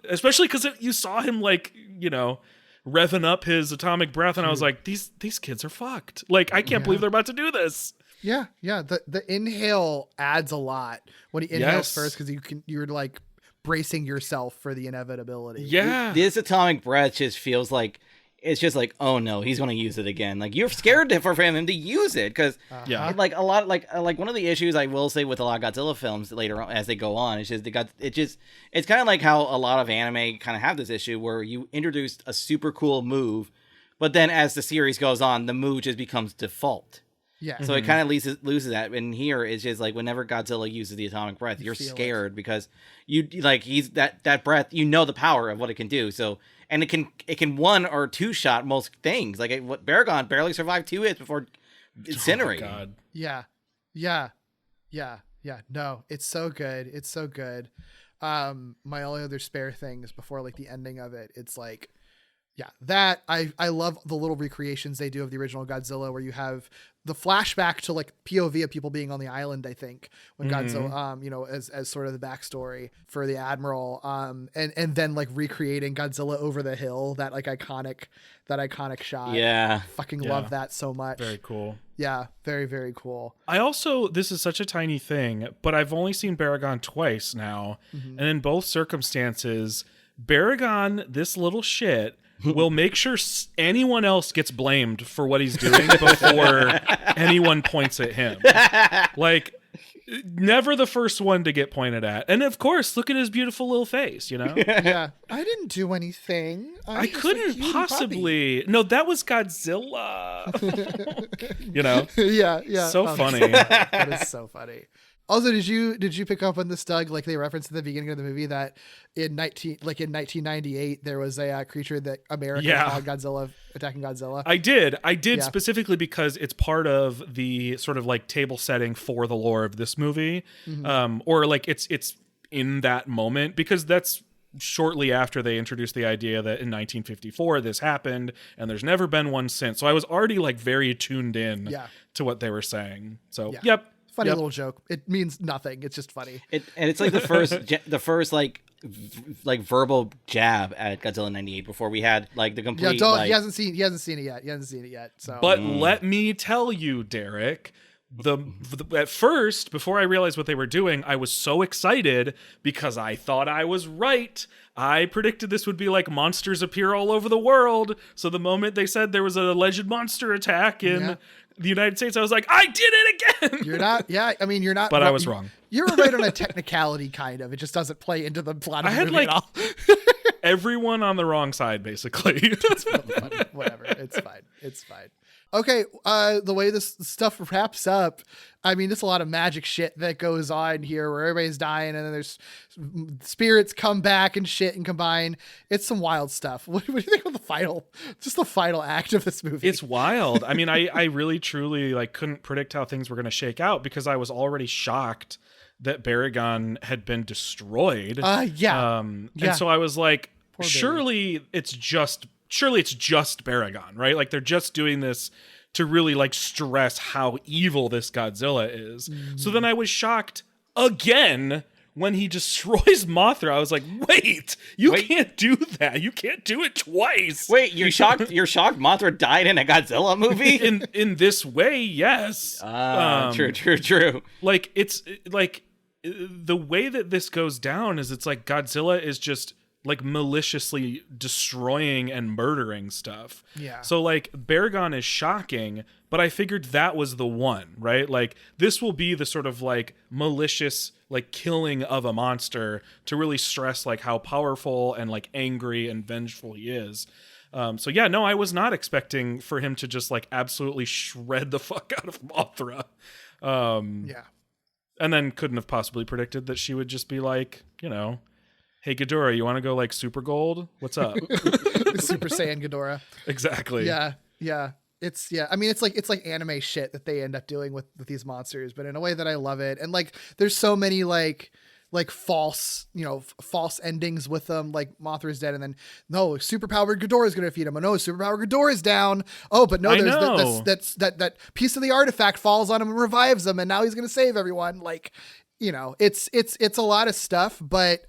especially because you saw him like, you know, revving up his atomic breath, and I was like, these kids are fucked. Like, I can't believe they're about to do this. Yeah. The inhale adds a lot when he inhales first, because you're like bracing yourself for the inevitability. Yeah, this atomic breath just feels like, it's just like, oh no, he's going to use it again. Like, you're scared for him to use it, because like a lot, like one of the issues I will say with a lot of Godzilla films later on as they go on, it's kind of like how a lot of anime kind of have this issue where you introduced a super cool move, but then as the series goes on, the move just becomes default. Yeah. So it kind of loses that. And here it's just like, whenever Godzilla uses the atomic breath, you're scared because you like, he's that breath, you know the power of what it can do. So, and it can one or two shot most things. Like Baragon barely survived 2 hits before incinerating. Oh, God. Yeah. No, it's so good. It's so good. My only other spare things before like the ending of it, it's like, that I love the little recreations they do of the original Godzilla, where you have the flashback to like POV of people being on the island, I think, when Godzilla, you know, as sort of the backstory for the Admiral, and then like recreating Godzilla over the hill, that iconic shot. Yeah. Fucking love that so much. Very cool. Yeah. Very, very cool. I also, this is such a tiny thing, but I've only seen Baragon twice now. And in both circumstances, Baragon, this little shit, will make sure anyone else gets blamed for what he's doing before anyone points at him. Like, never the first one to get pointed at. And of course, look at his beautiful little face, you know? Yeah. I didn't do anything. I couldn't possibly. No, that was Godzilla. You know? Yeah. So funny. That is so funny. Also, did you pick up on this, Doug? Like they referenced at the beginning of the movie that in 1998 there was a creature that America called Godzilla attacking Godzilla. I did specifically because it's part of the sort of like table setting for the lore of this movie, or like it's in that moment, because that's shortly after they introduced the idea that in 1954 this happened, and there's never been one since. So I was already like very tuned in to what they were saying. So Funny little joke. It means nothing. It's just funny. And it's like the first like verbal jab at Godzilla 98 before we had like the complete. He hasn't seen it yet. So, but let me tell you, Derek. At first, before I realized what they were doing, I was so excited because I thought I was right. I predicted this would be like monsters appear all over the world. So the moment they said there was an alleged monster attack in the United States, I was like, I did it again. You're not. Yeah, I mean, you're not. But I was wrong. You were right on a technicality, kind of. It just doesn't play into the plot of the movie at all. Everyone on the wrong side, basically. It's funny. Whatever. It's fine. Okay, the way this stuff wraps up, I mean, there's a lot of magic shit that goes on here where everybody's dying and then there's spirits come back and shit and combine. It's some wild stuff. What do you think of the final act of this movie? It's wild. I mean, I really truly like couldn't predict how things were going to shake out because I was already shocked that Baragon had been destroyed. Yeah. And so I was like, surely it's just Baragon, right? Like they're just doing this to really like stress how evil this Godzilla is. So then I was shocked again when he destroys Mothra. I was like, wait, you can't do that. You can't do it twice. Wait, you're shocked Mothra died in a Godzilla movie? in this way, yes. True. Like it's like the way that this goes down is it's like Godzilla is just like maliciously destroying and murdering stuff. Yeah. So like Baragon is shocking, but I figured that was the one, right? Like this will be the sort of like malicious like killing of a monster to really stress like how powerful and like angry and vengeful he is. So yeah, no, I was not expecting for him to just like absolutely shred the fuck out of Mothra. Yeah. And then couldn't have possibly predicted that she would just be like, hey, Ghidorah, you want to go like super gold? What's up? Super Saiyan Ghidorah. Exactly. Yeah. I mean, it's like anime shit that they end up doing with these monsters, but in a way that I love it. And like, there's so many like false endings with them. Like Mothra's dead, and then no, superpowered Ghidorah is going to defeat him. Oh no, superpowered Ghidorah is down. Oh, but no, there's that piece of the artifact falls on him and revives him, and now he's going to save everyone. Like, it's a lot of stuff, but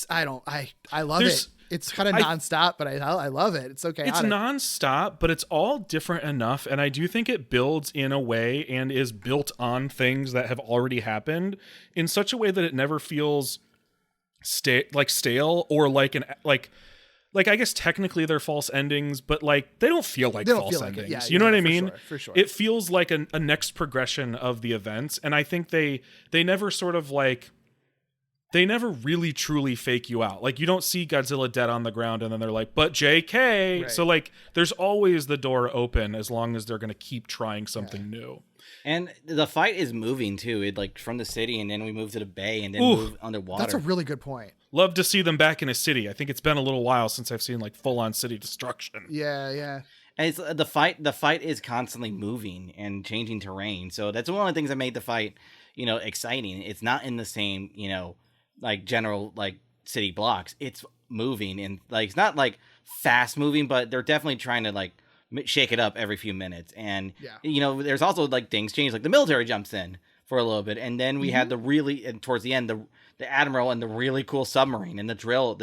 I love it. It's kind of nonstop, but I love it. It's okay. It's nonstop, but it's all different enough. And I do think it builds in a way and is built on things that have already happened in such a way that it never feels stale or like I guess technically they're false endings, but like they don't feel like false endings. Yeah, you know what I mean? For sure. It feels like a next progression of the events. And I think they never sort of like, they never really truly fake you out. Like you don't see Godzilla dead on the ground and then they're like, but JK. Right. So like there's always the door open as long as they're going to keep trying something new. And the fight is moving too. It like from the city and then we move to the bay and then move underwater. That's a really good point. Love to see them back in a city. I think it's been a little while since I've seen like full on city destruction. Yeah. And it's the fight is constantly moving and changing terrain. So that's one of the things that made the fight, exciting. It's not in the same, like general like city blocks. It's moving and like it's not like fast moving, but they're definitely trying to like shake it up every few minutes. And there's also like things change, like the military jumps in for a little bit, and then we had and towards the end the admiral and the really cool submarine and the drills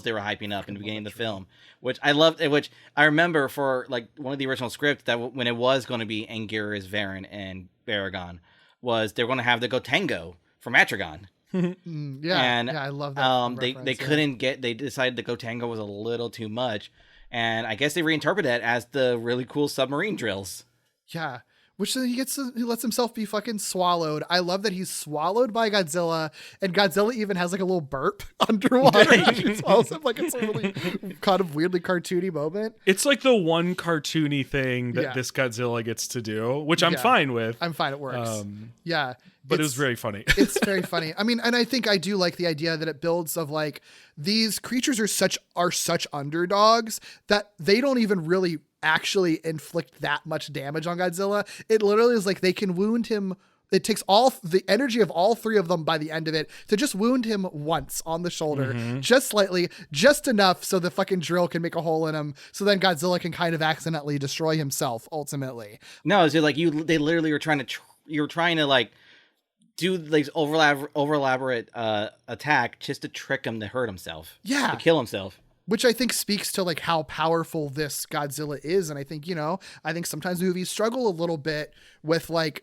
they were hyping up in the beginning of the film, which I loved. Which I remember for like one of the original scripts that when it was going to be Anguirus, Varen, and Baragon, was they're going to have the Gotengo from Atragon. I love that. They couldn't get. They decided the Gotengo was a little too much, and I guess they reinterpreted that as the really cool submarine drills. Yeah, which then he lets himself be fucking swallowed. I love that he's swallowed by Godzilla, and Godzilla even has like a little burp underwater. He swallows him. Like it's a really kind of weirdly cartoony moment. It's like the one cartoony thing that this Godzilla gets to do, which I'm fine with. I'm fine. It works. But it was very funny. It's very funny. I mean, and I think I do like the idea that it builds of like these creatures are such underdogs that they don't even really actually inflict that much damage on Godzilla. It literally is like they can wound him. It takes all the energy of all three of them by the end of it to just wound him once on the shoulder, just slightly, just enough so the fucking drill can make a hole in him. So then Godzilla can kind of accidentally destroy himself ultimately. No, it's like they literally were trying to like do like over-elaborate attack just to trick him to hurt himself. Yeah. To kill himself. Which I think speaks to like how powerful this Godzilla is. And I think, I think sometimes movies struggle a little bit with like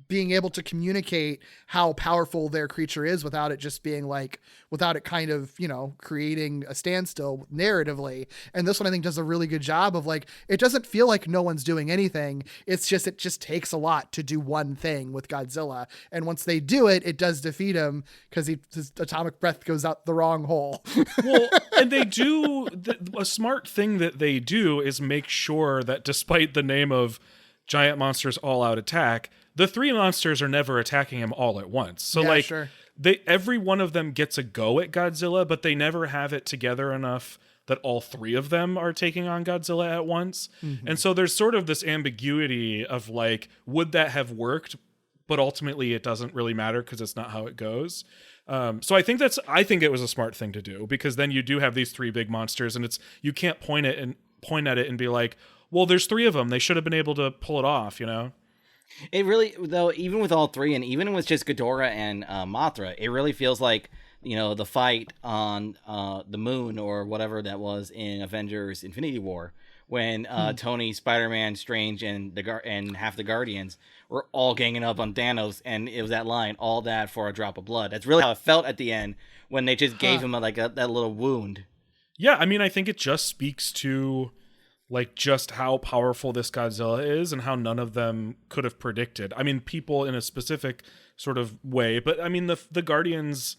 being able to communicate how powerful their creature is without it just being like, without it kind of, creating a standstill narratively. And this one I think does a really good job of like, it doesn't feel like no one's doing anything. It just takes a lot to do one thing with Godzilla. And once they do it, it does defeat him because his atomic breath goes out the wrong hole. Well, and they do, a smart thing that they do is make sure that despite the name of Giant Monsters All Out Attack, the three monsters are never attacking him all at once. So every one of them gets a go at Godzilla, but they never have it together enough that all three of them are taking on Godzilla at once. And so there's sort of this ambiguity of like, would that have worked? but ultimately it doesn't really matter because it's not how it goes. So I think it was a smart thing to do, because then you do have these three big monsters, and you can't point at it and be like, well, there's three of them, they should have been able to pull it off, you know? It really, though, even with all three, and even with just Ghidorah and Mothra, it really feels like, the fight on the moon or whatever that was in Avengers Infinity War, when Tony, Spider-Man, Strange, and half the Guardians were all ganging up on Thanos, and it was that line, all that for a drop of blood. That's really how it felt at the end, when they just gave him that little wound. Yeah, I mean, I think it just speaks to like just how powerful this Godzilla is and how none of them could have predicted. I mean, people in a specific sort of way, but I mean, the Guardians,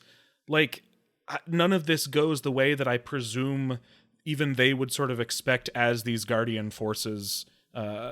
like, none of this goes the way that I presume even they would sort of expect as these Guardian forces,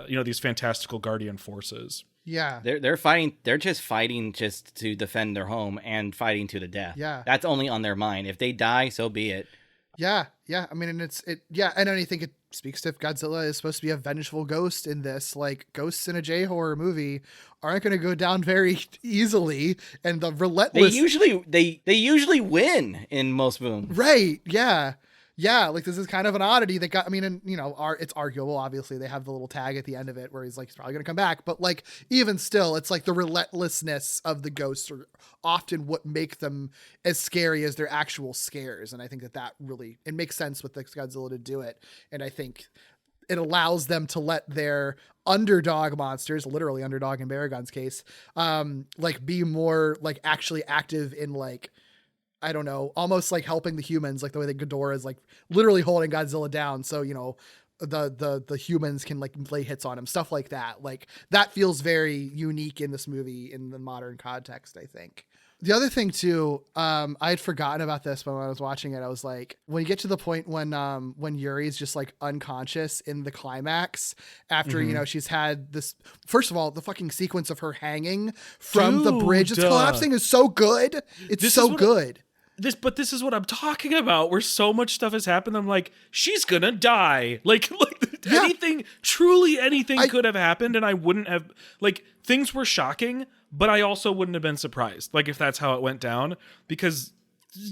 these fantastical Guardian forces. Yeah. They're fighting. They're just fighting just to defend their home and fighting to the death. Yeah. That's only on their mind. If they die, so be it. Yeah. Yeah. I mean, and and I think it speaks to if Godzilla is supposed to be a vengeful ghost in this, like ghosts in a J-horror movie aren't going to go down very easily. And the relentless. They usually win in most movies. Right. Yeah. Yeah, like this is kind of an oddity that got, I mean, and it's arguable. Obviously, they have the little tag at the end of it where he's like, he's probably going to come back. But like, even still, it's like the relentlessness of the ghosts are often what make them as scary as their actual scares. And I think that really, it makes sense with Godzilla to do it. And I think it allows them to let their underdog monsters, literally underdog in Baragon's case, like be more like actually active in like, I don't know, almost like helping the humans, like the way that Ghidorah is like literally holding Godzilla down. So, the humans can like lay hits on him, stuff like that. Like that feels very unique in this movie in the modern context, I think. The other thing too, I had forgotten about this, but when I was watching it, I was like, when you get to the point when Yuri's just like unconscious in the climax after, she's had this, first of all, the fucking sequence of her hanging from the bridge, it's collapsing is so good. It's so good. But this is what I'm talking about, where so much stuff has happened. I'm like, she's gonna die. Like anything, truly anything could have happened, and I wouldn't have, like, things were shocking, but I also wouldn't have been surprised, like, if that's how it went down, because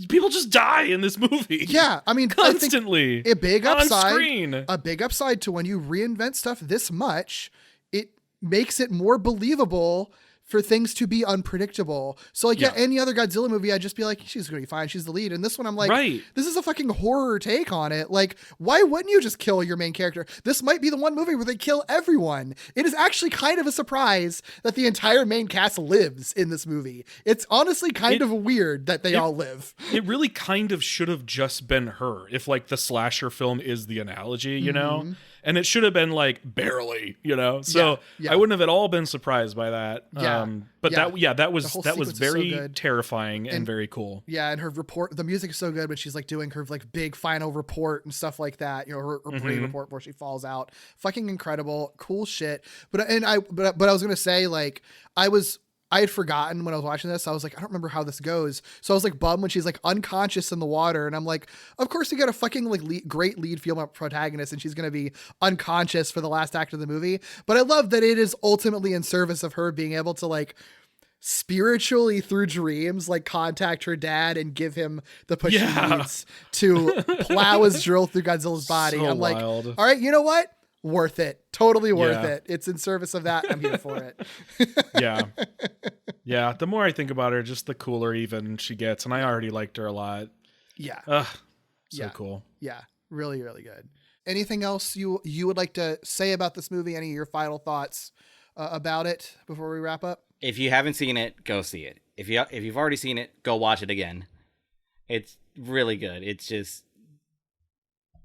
people just die in this movie. Yeah, I mean, constantly. I think on screen. A big upside to when you reinvent stuff this much, it makes it more believable for things to be unpredictable. So like, any other Godzilla movie, I'd just be like, she's going to be fine. She's the lead. And this one, I'm like, this is a fucking horror take on it. Like, why wouldn't you just kill your main character? This might be the one movie where they kill everyone. It is actually kind of a surprise that the entire main cast lives in this movie. It's honestly kind of weird that they all live. It really kind of should have just been her, if like the slasher film is the analogy, you know? And it should have been like barely, So I wouldn't have at all been surprised by that. That was very terrifying and very cool. Yeah, and her report, the music is so good, but she's like doing her like big final report and stuff like that. Her parade report before she falls out. Fucking incredible, cool shit. But I was gonna say, like, I had forgotten when I was watching this. I was like, I don't remember how this goes. So I was like bummed when she's like unconscious in the water. And I'm like, of course you got a fucking like great lead female protagonist and she's going to be unconscious for the last act of the movie. But I love that it is ultimately in service of her being able to like spiritually through dreams, like contact her dad and give him the push he needs to plow his drill through Godzilla's body. So I'm like, wild. All right, you know what? Worth it. Totally worth it. It's in service of that. I'm here for it. Yeah. The more I think about her, just the cooler even she gets. And I already liked her a lot. Yeah. Cool. Yeah. Really, really good. Anything else you would like to say about this movie? Any of your final thoughts about it before we wrap up? If you haven't seen it, go see it. If you've already seen it, go watch it again. It's really good. It's just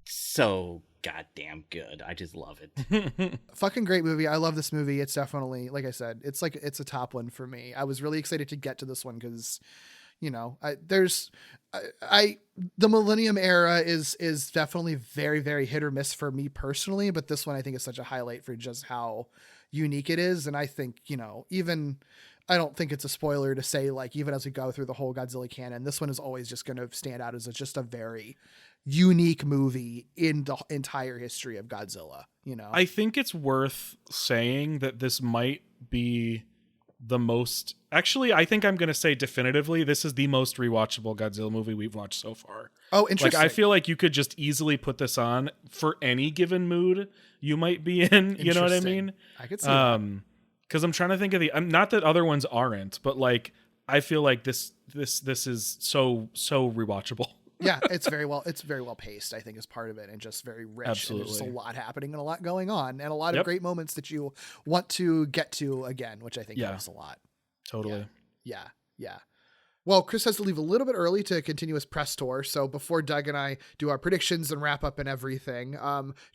so goddamn good. I just love it. Fucking great movie. I love this movie. It's definitely, like I said, it's a top one for me. I was really excited to get to this one because, the Millennium era is definitely very, very hit or miss for me personally, but this one I think is such a highlight for just how unique it is. And I think, I don't think it's a spoiler to say, like, even as we go through the whole Godzilla canon, this one is always just going to stand out as just a very unique movie in the entire history of Godzilla. I think it's worth saying that this might be the most. Actually, I think I'm going to say definitively this is the most rewatchable Godzilla movie we've watched so far. Oh, interesting. Like, I feel like you could just easily put this on for any given mood you might be in. You know what I mean? I could see that. Because I'm trying to think of not that other ones aren't, but like I feel like this is so rewatchable. Yeah, it's very well paced, I think, is part of it, and just very rich. Absolutely. And there's just a lot happening and a lot going on, and a lot of great moments that you want to get to again, which I think helps a lot. Totally. Yeah. Well, Chris has to leave a little bit early to continue his press tour. So before Doug and I do our predictions and wrap up and everything,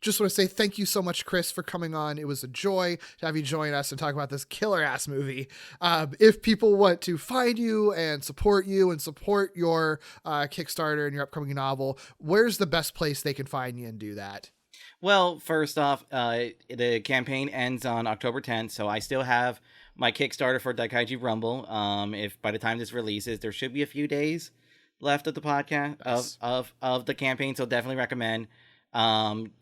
just want to say thank you so much, Chris, for coming on. It was a joy to have you join us and talk about this killer ass movie. If people want to find you and support your Kickstarter and your upcoming novel, where's the best place they can find you and do that? Well, first off, the campaign ends on October 10th, so I still have my Kickstarter for Daikaiju Rumble. If by the time this releases, there should be a few days left of the podcast of the campaign, so definitely recommend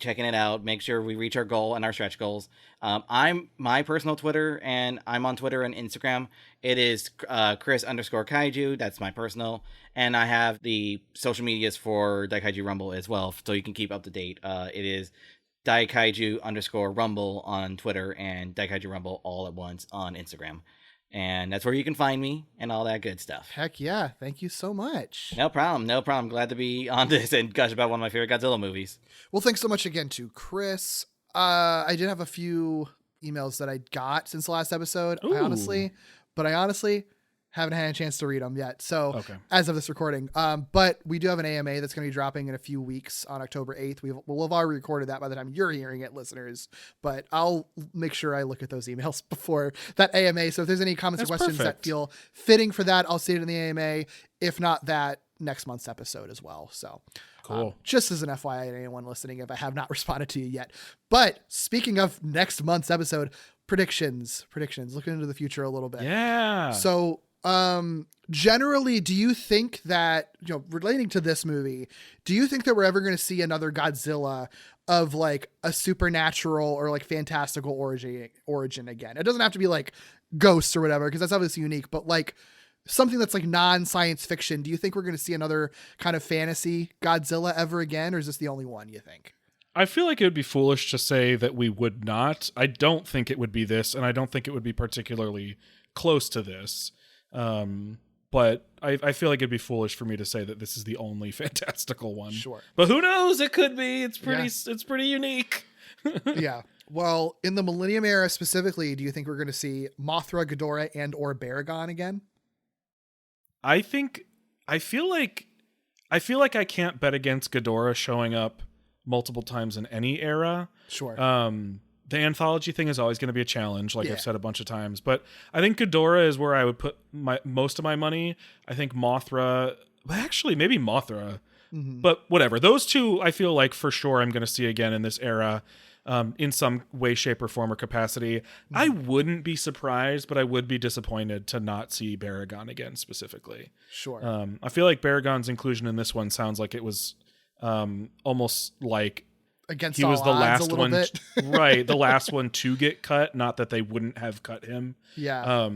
checking it out. Make sure we reach our goal and our stretch goals. I'm my personal Twitter, and I'm on Twitter and Instagram. It is Chris_Kaiju. That's my personal, and I have the social medias for Daikaiju Rumble as well, so you can keep up to date. It is Daikaiju_Rumble on Twitter and Daikaiju Rumble all at once on Instagram. And that's where you can find me and all that good stuff. Heck yeah. Thank you so much. No problem. Glad to be on this and gush about one of my favorite Godzilla movies. Well, thanks so much again to Chris. I did have a few emails that I got since the last episode. I honestly haven't had a chance to read them yet. So as of this recording, but we do have an AMA that's going to be dropping in a few weeks on October 8th. We'll have already recorded that by the time you're hearing it, listeners, but I'll make sure I look at those emails before that AMA. So if there's any comments or questions that feel fitting for that, I'll see it in the AMA. If not that, next month's episode as well. So cool. Just as an FYI to anyone listening, if I have not responded to you yet. But speaking of next month's episode, predictions, looking into the future a little bit. Yeah. So, generally, do you think that, relating to this movie, do you think that we're ever going to see another Godzilla of like a supernatural or like fantastical origin again? It doesn't have to be like ghosts or whatever, because that's obviously unique, but like something that's like non-science fiction. Do you think we're going to see another kind of fantasy Godzilla ever again? Or is this the only one you think? I feel like it would be foolish to say that we would not. I don't think it would be this, and I don't think it would be particularly close to this. But I feel like it'd be foolish for me to say that this is the only fantastical one. Sure. But who knows? It could be. It's pretty unique. Yeah. Well, in the Millennium Era specifically, do you think we're going to see Mothra, Ghidorah, and or Baragon again? I feel like I can't bet against Ghidorah showing up multiple times in any era. Sure. The anthology thing is always going to be a challenge, like I've said a bunch of times. But I think Ghidorah is where I would put most of my money. I think Mothra, actually maybe Mothra, but whatever. Those two, I feel like for sure I'm going to see again in this era, in some way, shape, or form or capacity. I wouldn't be surprised, but I would be disappointed to not see Baragon again specifically. Sure. I feel like Baragon's inclusion in this one sounds like it was almost like against he was the last one, right? The last one to get cut. Not that they wouldn't have cut him. Yeah.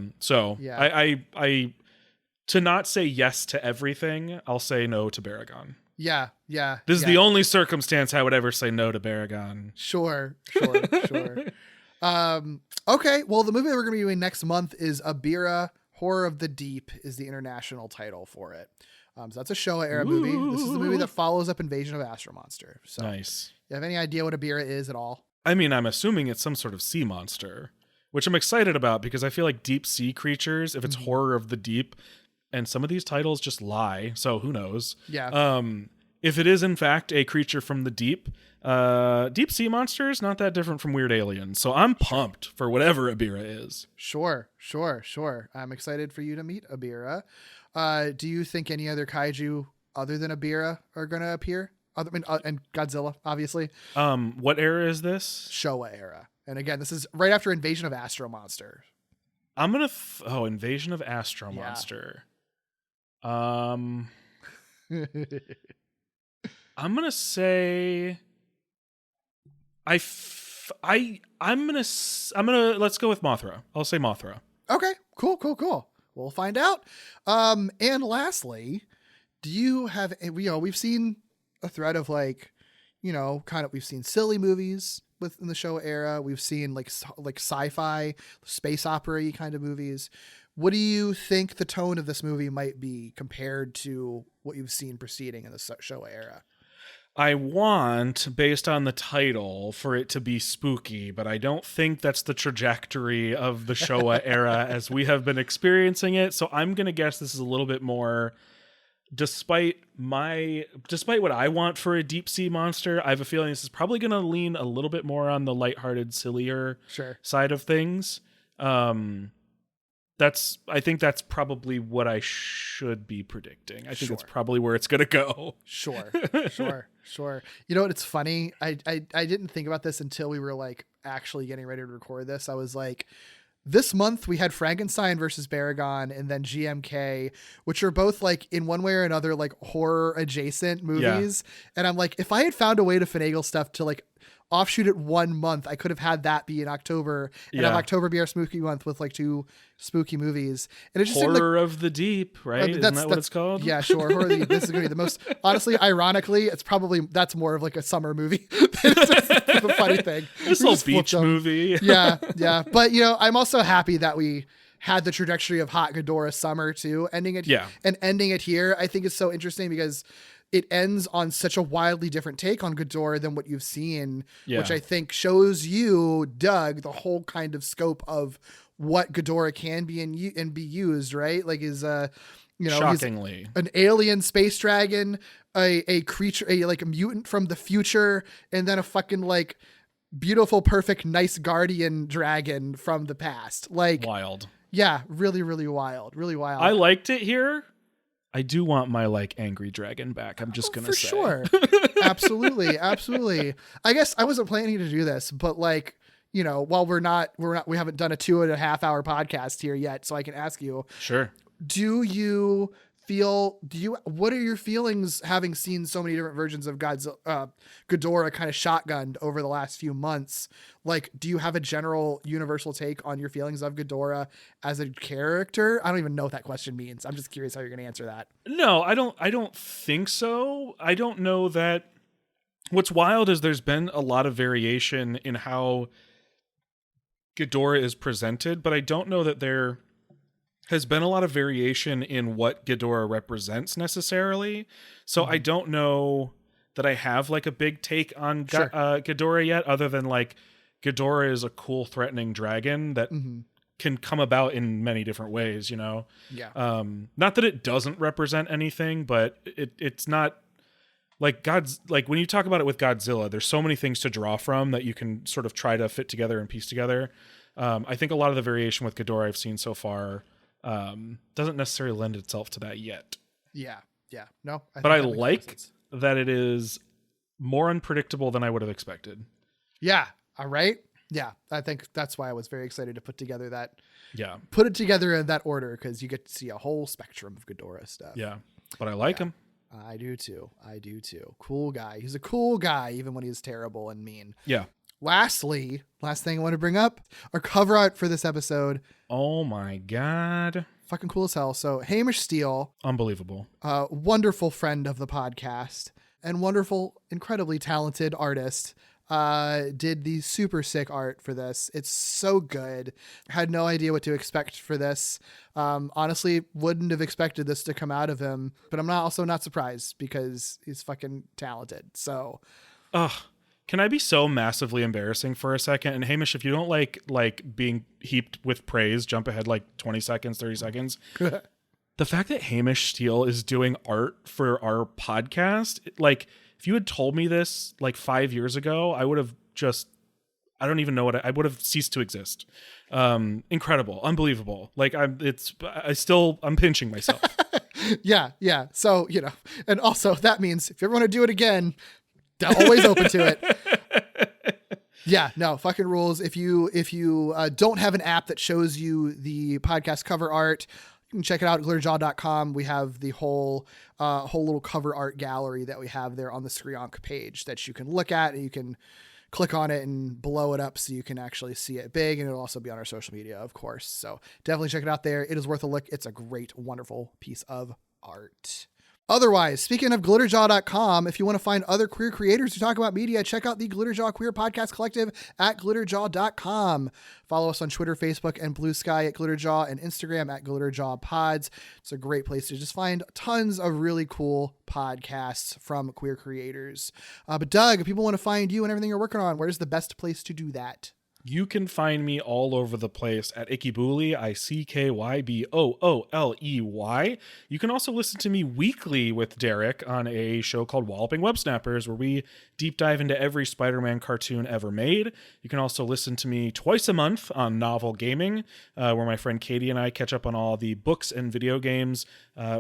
I to not say yes to everything, I'll say no to Baragon. Yeah. This is the only circumstance I would ever say no to Baragon. Sure. Okay. Well, the movie that we're going to be doing next month is Abira, Horror of the Deep is the international title for it. So that's a Showa era movie. This is the movie that follows up Invasion of Astro Monster. So nice. You have any idea what Abira is at all? I mean, I'm assuming it's some sort of sea monster, which I'm excited about because I feel like deep sea creatures, if it's horror of the deep, and some of these titles just lie, so who knows? Yeah. If it is in fact a creature from the deep sea monsters, not that different from weird aliens. So I'm pumped for whatever Abira is. Sure. I'm excited for you to meet Abira. Do you think any other kaiju other than Abira are going to appear? And Godzilla, obviously. What era is this? Showa era. And again, this is right after Invasion of Astro Monster. I'm going to... Invasion of Astro Monster. I'm going to say... I'm gonna let's go with Mothra. I'll say Mothra. Okay, Cool. We'll find out. And lastly, do you have, we've seen a thread of like, we've seen silly movies within the Showa era. We've seen like sci-fi, space opera kind of movies. What do you think the tone of this movie might be compared to what you've seen preceding in the Showa era? I want, based on the title, for it to be spooky, but I don't think that's the trajectory of the Showa era as we have been experiencing it. So I'm going to guess this is a little bit more, despite what I want for a deep sea monster, I have a feeling this is probably going to lean a little bit more on the lighthearted, sillier side of things. I think that's probably what I should be predicting. I think it's probably where it's going to go. Sure. You know what? It's funny. I didn't think about this until we were like actually getting ready to record this. I was like, this month we had Frankenstein versus Baragon and then GMK, which are both like in one way or another, like horror adjacent movies. Yeah. And I'm like, if I had found a way to finagle stuff to like offshoot it 1 month, I could have had that be in October and have October be our spooky month with like 2 spooky movies. And it just Horror of the Deep, right? Isn't that what it's called? Yeah, sure. Horror of the Deep. This is going to be the most, honestly, ironically, that's more of like a summer movie. It's just the funny thing. This little beach movie. Yeah. But I'm also happy that we had the trajectory of Hot Ghidorah summer too, ending it here. I think is so interesting because it ends on such a wildly different take on Ghidorah than what you've seen, which I think shows you, Doug, the whole kind of scope of what Ghidorah can be and be used, right? Like is, shockingly, he's an alien space dragon, a creature, like a mutant from the future, and then a fucking like beautiful, perfect, nice guardian dragon from the past. Like wild. Yeah, really, really wild. Really wild. I liked it here. I do want my like angry dragon back. I'm just gonna say. For sure. Absolutely. I guess I wasn't planning to do this, but like, while we haven't done a 2.5 hour podcast here yet, so I can ask you. Sure. What are your feelings having seen so many different versions of Ghidorah kind of shotgunned over the last few months? Like, do you have a general universal take on your feelings of Ghidorah as a character? I don't even know what that question means. I'm just curious how you're going to answer that. No, I don't think so. I don't know that. What's wild is there's been a lot of variation in how Ghidorah is presented, but I don't know that there has been a lot of variation in what Ghidorah represents necessarily. So I don't know that I have like a big take on Ghidorah yet, other than like Ghidorah is a cool, threatening dragon that can come about in many different ways, Yeah. Not that it doesn't represent anything, but it's not like when you talk about it with Godzilla, there's so many things to draw from that you can sort of try to fit together and piece together. I think a lot of the variation with Ghidorah I've seen so far doesn't necessarily lend itself to that yet. Yeah. No, I like that it is more unpredictable than I would have expected. Yeah. All right. Yeah. I think that's why I was very excited to put it together in that order, because you get to see a whole spectrum of Ghidorah stuff. Yeah. But I like him. I do too. Cool guy. He's a cool guy, even when he's terrible and mean. Yeah. Last thing I want to bring up, our cover art for this episode. Oh my God. Fucking cool as hell. So Hamish Steele. Unbelievable. Wonderful friend of the podcast and wonderful, incredibly talented artist. Did the super sick art for this. It's so good. Had no idea what to expect for this. Honestly, wouldn't have expected this to come out of him, but I'm also not surprised because he's fucking talented. So, can I be so massively embarrassing for a second? And Hamish, if you don't like being heaped with praise, jump ahead like 20 seconds, 30 seconds. The fact that Hamish Steele is doing art for our podcast, like if you had told me this like 5 years ago, I would have I don't even know I would have ceased to exist. Incredible, unbelievable. Like I'm pinching myself. Yeah. So, and also that means if you ever want to do it again, always open to it. Yeah, no, fucking rules. If you don't have an app that shows you the podcast cover art, you can check it out at glitterjaw.com. We have the whole little cover art gallery that we have there on the Skrionk page that you can look at, and you can click on it and blow it up so you can actually see it big. And it'll also be on our social media, of course. So definitely check it out there. It is worth a look. It's a great, wonderful piece of art. Otherwise, speaking of glitterjaw.com, if you want to find other queer creators who talk about media, check out the Glitterjaw Queer Podcast Collective at glitterjaw.com. Follow us on Twitter, Facebook, and Blue Sky at Glitterjaw, and Instagram at glitterjawpods. It's a great place to just find tons of really cool podcasts from queer creators. But Doug, if people want to find you and everything you're working on, where's the best place to do that? You can find me all over the place at Ikkybooley, ICKYBOOLEY. You can also listen to me weekly with Derek on a show called Walloping Web Snappers, where we deep dive into every Spider-Man cartoon ever made. You can also listen to me twice a month on Novel Gaming, where my friend Katie and I catch up on all the books and video games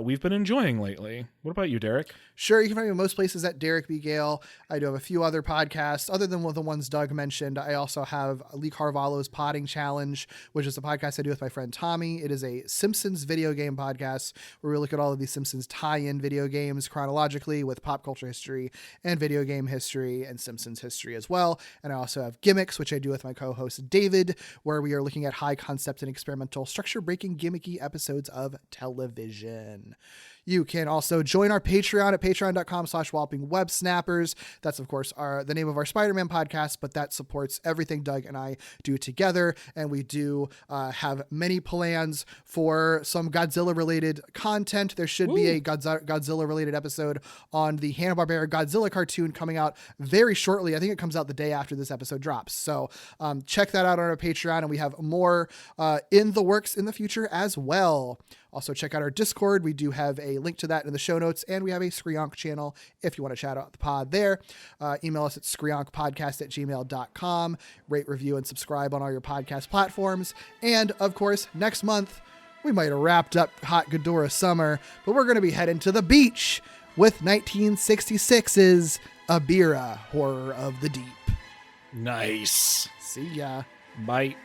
we've been enjoying lately. What about you, Derek? Sure, you can find me in most places at Derek B. Gale. I do have a few other podcasts other than the ones Doug mentioned. I also have Lee Carvalho's Potting Challenge, which is a podcast I do with my friend Tommy. It is a Simpsons video game podcast where we look at all of these Simpsons tie-in video games chronologically with pop culture history and video game history and Simpsons history as well. And I also have Gimmicks, which I do with my co-host David, where we are looking at high concept and experimental structure-breaking gimmicky episodes of television. You can also join our Patreon at patreon.com/wallopingwebsnappers. That's, of course, the name of our Spider-Man podcast, but that supports everything Doug and I do together. And we do have many plans for some Godzilla-related content. There should be a Godzilla-related episode on the Hanna-Barbera Godzilla cartoon coming out very shortly. I think it comes out the day after this episode drops. So check that out on our Patreon, and we have more in the works in the future as well. Also, check out our Discord. We do have a link to that in the show notes, and we have a Screonk channel if you want to chat out the pod there. Email us at screonkpodcast@gmail.com. Rate, review, and subscribe on all your podcast platforms. And, of course, next month, we might have wrapped up Hot Ghidorah Summer, but we're going to be heading to the beach with 1966's Abira, Horror of the Deep. Nice. See ya. Bye.